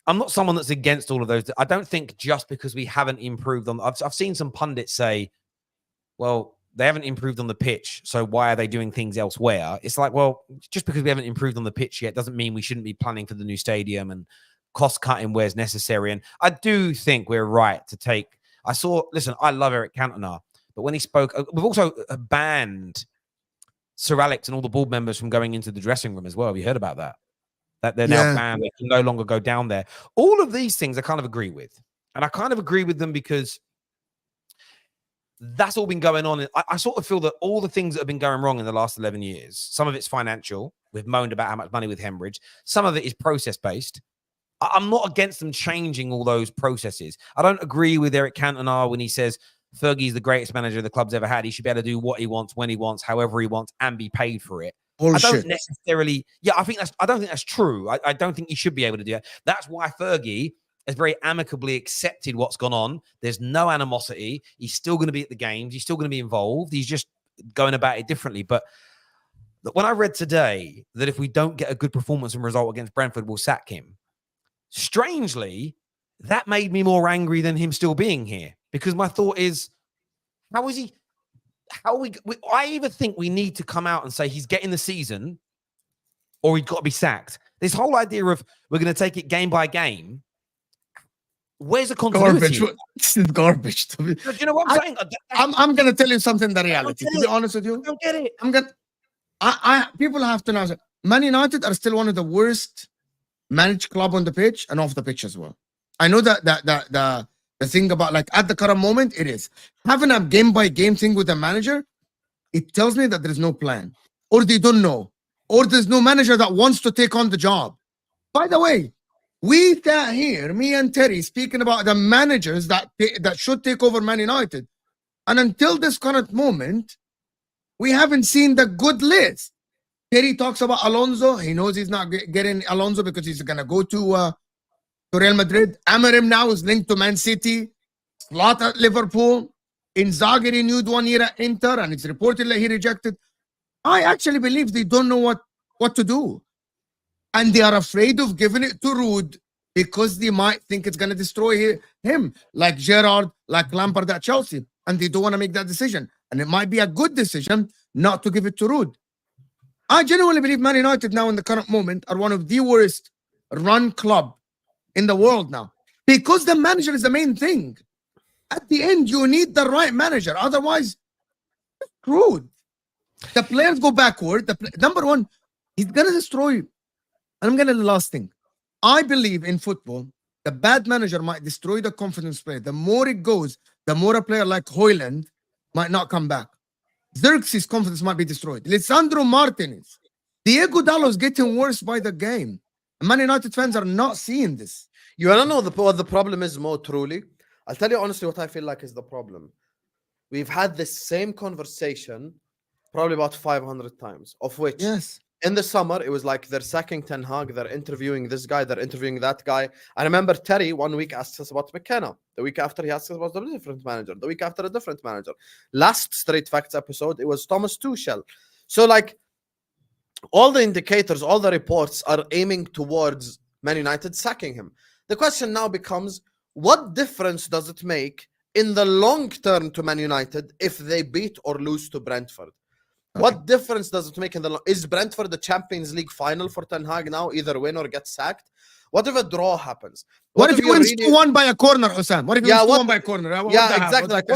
I'm not someone that's against all of those. I don't think just because we haven't improved on, I've seen some pundits say, well, they haven't improved on the pitch, so why are they doing things elsewhere? It's like, well, just because we haven't improved on the pitch yet doesn't mean we shouldn't be planning for the new stadium and cost cutting where it's necessary. And I do think we're right to take, listen, I love Eric Cantona, but when he spoke, we've also banned Sir Alex and all the board members from going into the dressing room as well. Have you heard about that? That they're now banned. They can no longer go down there. All of these things I kind of agree with. And I kind of agree with them because that's all been going on. I sort of feel that all the things that have been going wrong in the last 11 years, some of it's financial. We've moaned about how much money with Hemorrhage. Some of it is process-based. I'm not against them changing all those processes. I don't agree with Eric Cantona when he says Fergie's the greatest manager the club's ever had. He should be able to do what he wants, when he wants, however he wants, and be paid for it. Bullshit. I don't necessarily, I don't think that's true. I don't think he should be able to do that. That's why Fergie has very amicably accepted what's gone on. There's no animosity. He's still going to be at the games. He's still going to be involved. He's just going about it differently. But when I read today that if we don't get a good performance and result against Brentford, we'll sack him, strangely, that made me more angry than him still being here. Because my thought is, how is he? I either think we need to come out and say he's getting the season or he's got to be sacked. This whole idea of we're going to take it game by game, where's the continuity? This is garbage. Do you know what I'm saying? I'm going to tell you something, the reality. To be honest with you, I don't get it. People have to know that Man United are still one of the worst managed club on the pitch and off the pitch as well. I know that the thing about, like, at the current moment, it is having a game by game thing with the manager. It tells me that there's no plan, or they don't know, or there's no manager that wants to take on the job. By the way, we sat here, me and Terry, speaking about the managers that should take over Man United, and until this current moment, we haven't seen the good list. Terry talks about Alonso. He knows he's not getting Alonso because he's gonna go to to Real Madrid. Amorim now is linked to Man City. Slot at Liverpool. Inzaghi renewed 1 year at Inter, and it's reported that he rejected. I actually believe they don't know what to do. And they are afraid of giving it to Ruud because they might think it's going to destroy him, like Gerrard, like Lampard at Chelsea. And they don't want to make that decision. And it might be a good decision not to give it to Ruud. I genuinely believe Man United now in the current moment are one of the worst run club in the world now. Because the manager is the main thing. At the end, you need the right manager. Otherwise, screwed. The players go backward. Number one, he's going to destroy. And I'm going to the last thing. I believe in football, the bad manager might destroy the confidence player. The more it goes, the more a player like Højlund might not come back. Xerxes' confidence might be destroyed. Lisandro Martinez. Diego Dallo's getting worse by the game. Man United fans are not seeing this. You want to know what the problem is more truly? I'll tell you honestly what I feel like is the problem. We've had this same conversation probably about 500 times, of which Yes. in the summer, it was like they're sacking Ten Hag, they're interviewing this guy, they're interviewing that guy. I remember Terry 1 week asked us about McKenna. The week after, he asked us about a different manager. The week after, a different manager. Last Straight Facts episode, it was Thomas Tuchel. So, like, all the indicators, all the reports are aiming towards Man United sacking him. The question now becomes, what difference does it make in the long term to Man United if they beat or lose to Brentford? Okay. What difference does it make in the long? Is Brentford the Champions League final for Ten Hag now? Either win or get sacked? What if a draw happens? What if he wins 2-1 by a corner, Husam? What if he wins 2-1 by a corner? Exactly. Like,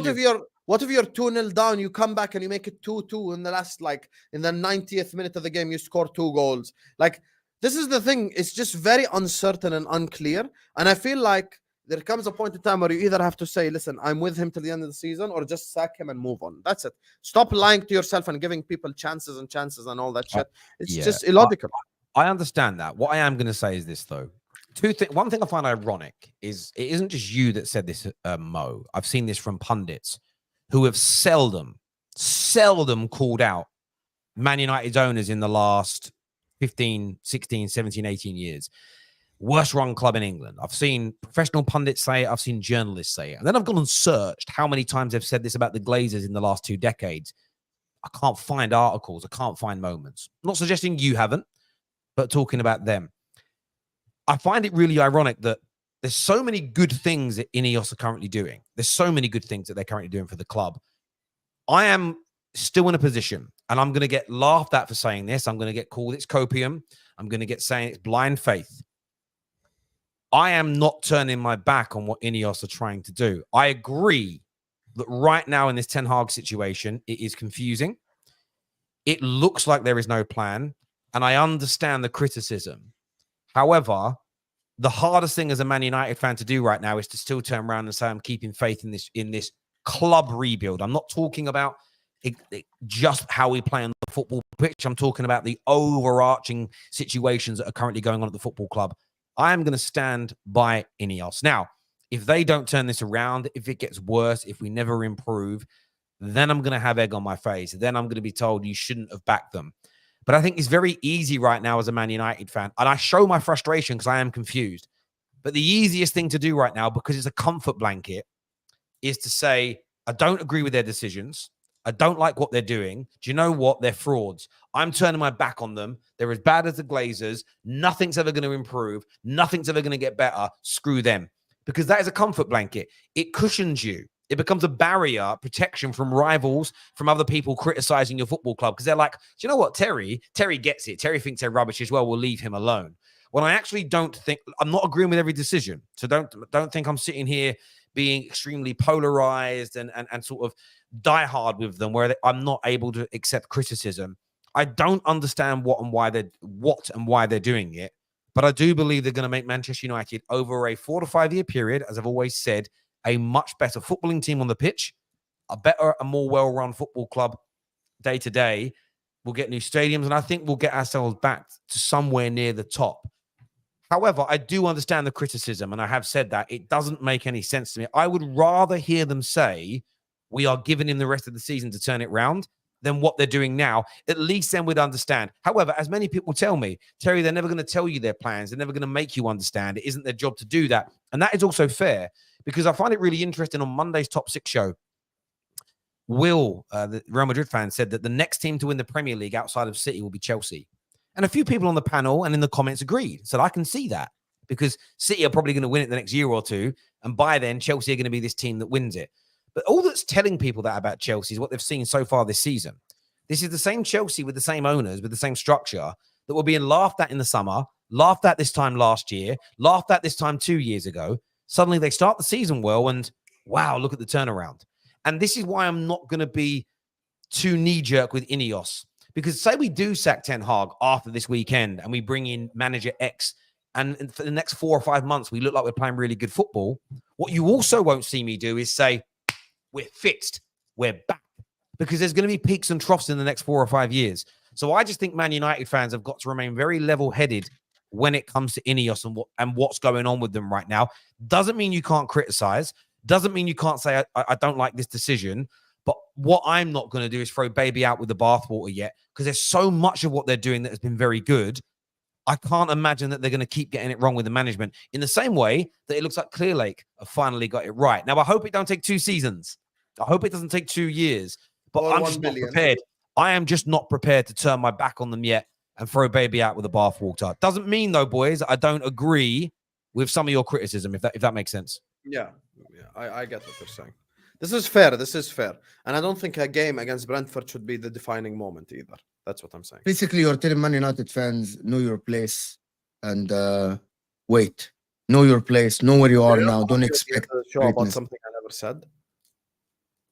what if you're 2-0 down, you come back and you make it 2-2 in the last, like, in the 90th minute of the game, you score 2 goals. Like, this is the thing. It's just very uncertain and unclear. And I feel like there comes a point in time where you either have to say, listen, I'm with him till the end of the season, or just sack him and move on. That's it. Stop lying to yourself and giving people chances and all that shit. It's just illogical. I understand that. What I am going to say is this, though. One thing I find ironic is it isn't just you that said this, Mo. I've seen this from pundits who have seldom called out Man United's owners in the last 15, 16, 17, 18 years. Worst run club in England. I've seen professional pundits say it. I've seen journalists say it. And then I've gone and searched how many times they've said this about the Glazers in the last 2 decades. I can't find articles. I can't find moments. I'm not suggesting you haven't, but talking about them. I find it really ironic that there's so many good things that Ineos are currently doing. There's so many good things that they're currently doing for the club. I am still in a position, and I'm going to get laughed at for saying this. I'm going to get called it's copium. I'm going to get saying it's blind faith. I am not turning my back on what Ineos are trying to do. I agree that right now in this Ten Hag situation, it is confusing. It looks like there is no plan, and I understand the criticism. However, the hardest thing as a Man United fan to do right now is to still turn around and say, I'm keeping faith in this club rebuild. I'm not talking about just how we play on the football pitch. I'm talking about the overarching situations that are currently going on at the football club. I am going to stand by Ineos. Now, if they don't turn this around, if it gets worse, if we never improve, then I'm going to have egg on my face. Then I'm going to be told you shouldn't have backed them. But I think it's very easy right now as a Man United fan. And I show my frustration because I am confused. But the easiest thing to do right now, because it's a comfort blanket, is to say, I don't agree with their decisions. I don't like what they're doing. Do you know what? They're frauds. I'm turning my back on them. They're as bad as the Glazers. Nothing's ever going to improve. Nothing's ever going to get better. Screw them. Because that is a comfort blanket. It cushions you. It becomes a barrier, protection from rivals, from other people criticizing your football club. Because they're like, do you know what, Terry gets it. Terry thinks they're rubbish as well. We'll leave him alone. When I actually don't think, I'm not agreeing with every decision. So don't think I'm sitting here being extremely polarized and sort of die hard with them where I'm not able to accept criticism. I don't understand what and why they're doing it. But I do believe they're going to make Manchester United over a 4 to 5 year period, as I've always said, a much better footballing team on the pitch, a better and more well-run football club day to day. We'll get new stadiums, and I think we'll get ourselves back to somewhere near the top. However, I do understand the criticism, and I have said that. It doesn't make any sense to me. I would rather hear them say, we are giving him the rest of the season to turn it round. than what they're doing now, at least then we'd understand. However, as many people tell me, Terry, they're never going to tell you their plans. They're never going to make you understand. It isn't their job to do that. And that is also fair, because I find it really interesting on Monday's Top 6 show. Will, the Real Madrid fan, said that the next team to win the Premier League outside of City will be Chelsea. And a few people on the panel and in the comments agreed. So I can see that, because City are probably going to win it the next year or two. And by then, Chelsea are going to be this team that wins it. But all that's telling people that about Chelsea is what they've seen so far this season. This is the same Chelsea with the same owners, with the same structure, that were being laughed at in the summer, laughed at this time last year, laughed at this time 2 years ago. Suddenly they start the season well, and wow, look at the turnaround. And this is why I'm not going to be too knee-jerk with Ineos. Because say we do sack Ten Hag after this weekend and we bring in manager X, and for the next 4 or 5 months we look like we're playing really good football, what you also won't see me do is say, we're fixed, we're back. Because there's going to be peaks and troughs in the next 4 or 5 years. So I just think Man United fans have got to remain very level-headed when it comes to Ineos and what's going on with them right now. Doesn't mean you can't criticize. Doesn't mean you can't say, I don't like this decision. But what I'm not going to do is throw baby out with the bathwater yet, because there's so much of what they're doing that has been very good. I can't imagine that they're going to keep getting it wrong with the management in the same way that it looks like Clear Lake have finally got it right. Now, I hope it don't take 2 seasons. I hope it doesn't take 2 years. But Or I'm 1 just not billion. prepared. I am just not prepared to turn my back on them yet and throw baby out with the bathwater. Doesn't mean, though, boys, that I don't agree with some of your criticism, if that makes sense. Yeah, I get what you're saying. This is fair. This is fair. And I don't think a game against Brentford should be the defining moment either. That's what I'm saying. Basically, you're telling Man United fans, know your place and wait. Know your place. Know where you are now. Don't expect show about greatness. something I never said.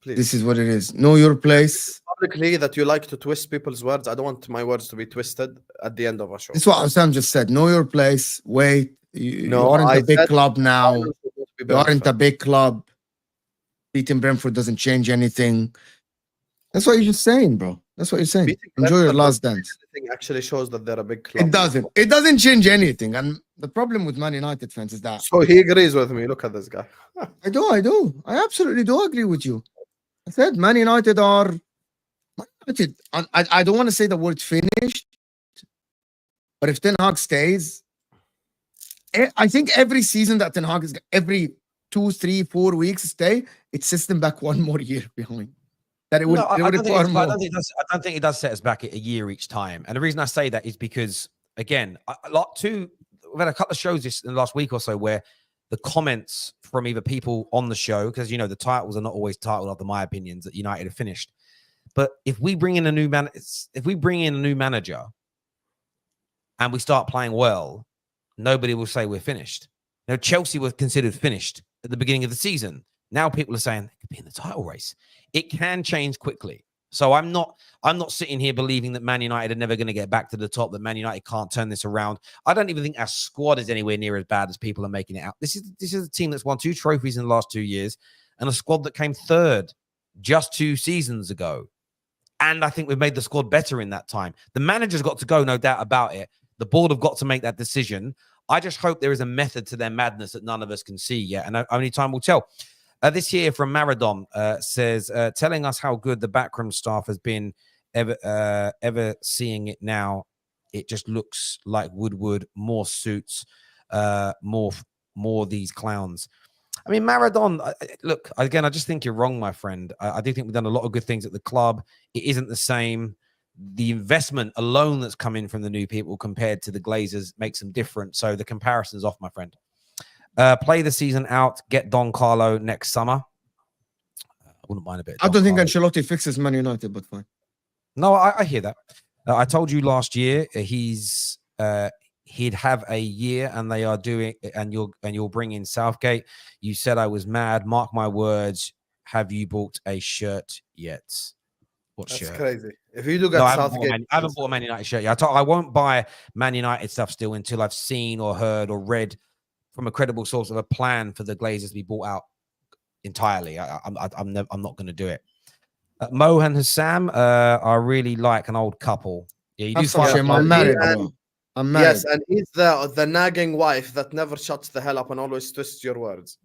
Please. This is what it is. Know your place. Publicly that you like to twist people's words. I don't want my words to be twisted at the end of a show. This is what Sam just said. Know your place. Wait. You aren't a big said club now. Arsenal should not be You aren't Brentford. a big club. Beating Brentford doesn't change anything. That's what you're just saying, bro. That's what you're saying. Beating Enjoy your Brentford last doesn't dance. change anything, actually shows that they're a big club. It doesn't. It doesn't change anything. And the problem with Man United fans is that So he agrees with me. Look at this guy. I do. I absolutely do agree with you. I said Man United are Man United. I don't want to say the word finished, but if Ten Hag stays, I think every season that Ten Hag is every 2, 3, 4 weeks stay, it sets them back 1 more year behind. That it would, No, I would don't require think more. I don't think it does set us back a year each time. And the reason I say that is because, again, we've had a couple of shows this in the last week or so where the comments from either people on the show, because you know the titles are not always titled after my opinions that United are finished. But if we bring in a new manager and we start playing well, nobody will say we're finished. Now, Chelsea were considered finished at the beginning of the season. Now people are saying they could be in the title race. It can change quickly. So I'm not sitting here believing that Man United are never going to get back to the top, that Man United can't turn this around. I don't even think our squad is anywhere near as bad as people are making it out. This is a team that's won 2 trophies in the last 2 years and a squad that came 3rd just 2 seasons ago. And I think we've made the squad better in that time. The manager's got to go, no doubt about it. The board have got to make that decision. I just hope there is a method to their madness that none of us can see yet. And only time will tell. This here from Maradon says, telling us how good the backroom staff has been ever seeing it now. It just looks like Woodward, more suits, more these clowns. I mean, Maradon, look, again, I just think you're wrong, my friend. I do think we've done a lot of good things at the club. It isn't the same. The investment alone that's come in from the new people compared to the Glazers makes them different. So the comparison's off, my friend. Play the season out. Get Don Carlo next summer. I wouldn't mind a bit. I don't think Ancelotti fixes Man United, but fine. No, I hear that. I told you last year he'd have a year, and they are doing. And you'll bring in Southgate. You said I was mad. Mark my words. Have you bought a shirt yet? What That's shirt? crazy. If you do get No, Southgate, I haven't bought a Man United shirt yet. I won't buy Man United stuff still until I've seen or heard or read from a credible source of a plan for the Glazers to be bought out entirely. I'm not going to do it. Mo and Husam are really like an old couple. Yeah, you do That's some find shame. I'm married, bro. I'm married. yes, and he's the nagging wife that never shuts the hell up and always twists your words.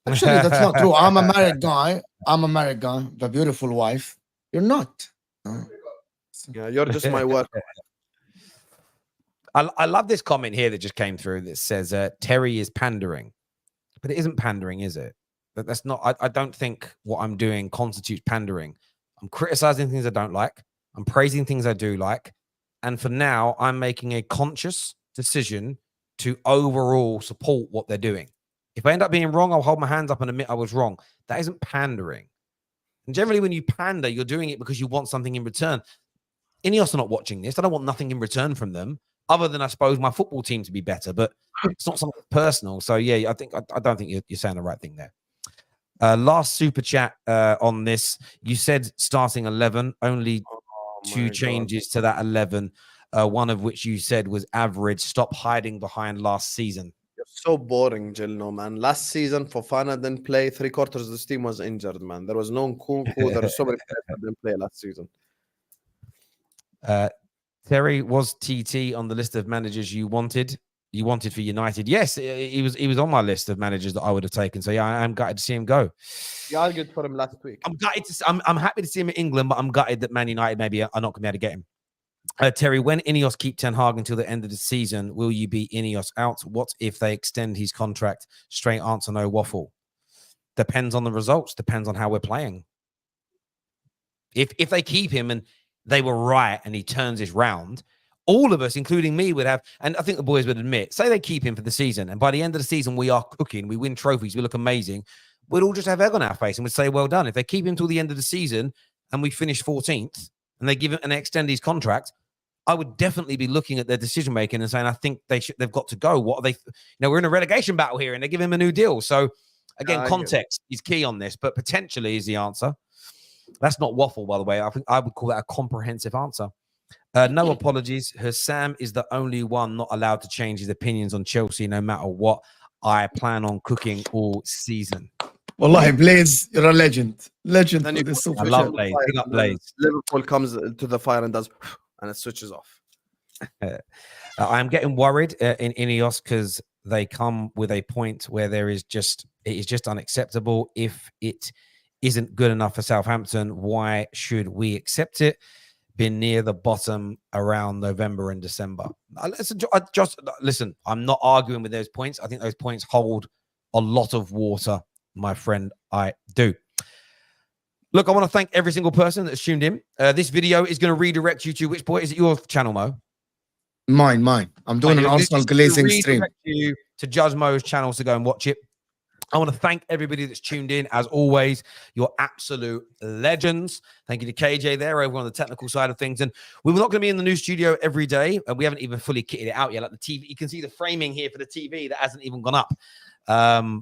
Actually, that's not true. I'm a married guy. The beautiful wife. You're not. Oh. Yeah, you're just my work. I love this comment here that just came through that says Terry is pandering, but it isn't pandering, is it? That's not. I don't think what I'm doing constitutes pandering. I'm criticizing things I don't like. I'm praising things I do like, and for now, I'm making a conscious decision to overall support what they're doing. If I end up being wrong, I'll hold my hands up and admit I was wrong. That isn't pandering. And generally, when you pander, you're doing it because you want something in return. Ineos are not watching this. I don't want nothing in return from them, other than I suppose my football team to be better. But it's not something personal. So yeah, I don't think you're saying the right thing there. Last super chat on this. You said starting 11, only two changes to that 11. One of which you said was average. Stop hiding behind last season. You're so boring, Gilno, man. Last season, Fofana didn't play. 3/4 of this team was injured, man. There was no Nkunku. There were so many players that didn't play last season. Terry, was TT on the list of managers you wanted? You wanted for United? Yes, he was on my list of managers that I would have taken. So yeah, I am gutted to see him go. You argued for him last week. I'm gutted I'm happy to see him in England, but I'm gutted that Man United maybe are not going to be able to get him. Terry, when Ineos keep Ten Hag until the end of the season, will you be Ineos out? What if they extend his contract? Straight answer, no waffle. Depends on the results. Depends on how we're playing. If they keep him and they were right and he turns this round, all of us, including me, would have, and I think the boys would admit, say they keep him for the season, and by the end of the season, we are cooking, we win trophies, we look amazing, we'd all just have egg on our face and would say, well done. If they keep him till the end of the season and we finish 14th and they give him and extend his contract, I would definitely be looking at their decision making and saying, I think they've got to go. What are they? We're in a relegation battle here and they give him a new deal. So again, context is key on this, but potentially is the answer. That's not waffle, by the way. I think I would call that a comprehensive answer. No apologies. Husam is the only one not allowed to change his opinions on Chelsea, no matter what. I plan on cooking all season. Wallahi, Blaze, you're a legend. Legend. Then you I love Blaze. Big up Blaze. Liverpool comes to the fire and does, and it switches off. I'm getting worried in Ineos because they come with a point where it is just unacceptable. If it isn't good enough for Southampton, why should we accept it? Been near the bottom around November and December. Listen, I'm not arguing with those points. I think those points hold a lot of water, my friend. I do. Look, I want to thank every single person that's tuned in. This video is going to redirect you to which boy? Is it your channel, Mo? Mine. I'm doing an Arsenal glazing stream. You to Judge Mo's channels to go and watch it. I want to thank everybody that's tuned in. As always, you're absolute legends. Thank you to KJ there over on the technical side of things. And we're not going to be in the new studio every day. And we haven't even fully kitted it out yet. Like the TV, you can see the framing here for the TV that hasn't even gone up.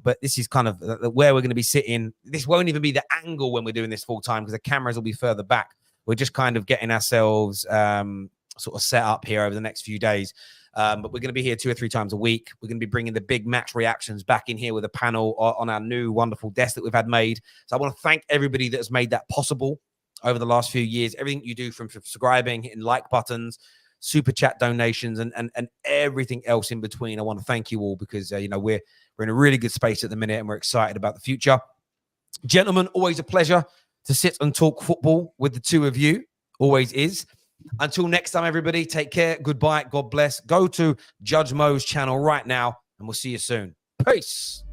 But this is kind of where we're going to be sitting. This won't even be the angle when we're doing this full time because the cameras will be further back. We're just kind of getting ourselves sort of set up here over the next few days. But we're going to be here 2 or 3 times a week. We're going to be bringing the big match reactions back in here with a panel on our new wonderful desk that we've had made. So I want to thank everybody that has made that possible over the last few years. Everything you do from subscribing, hitting like buttons, super chat donations, and everything else in between. I want to thank you all because we're in a really good space at the minute and we're excited about the future. Gentlemen, always a pleasure to sit and talk football with the two of you. Always is. Until next time, everybody, take care. Goodbye. God bless. Go to Judge Mo's channel right now, and we'll see you soon. Peace.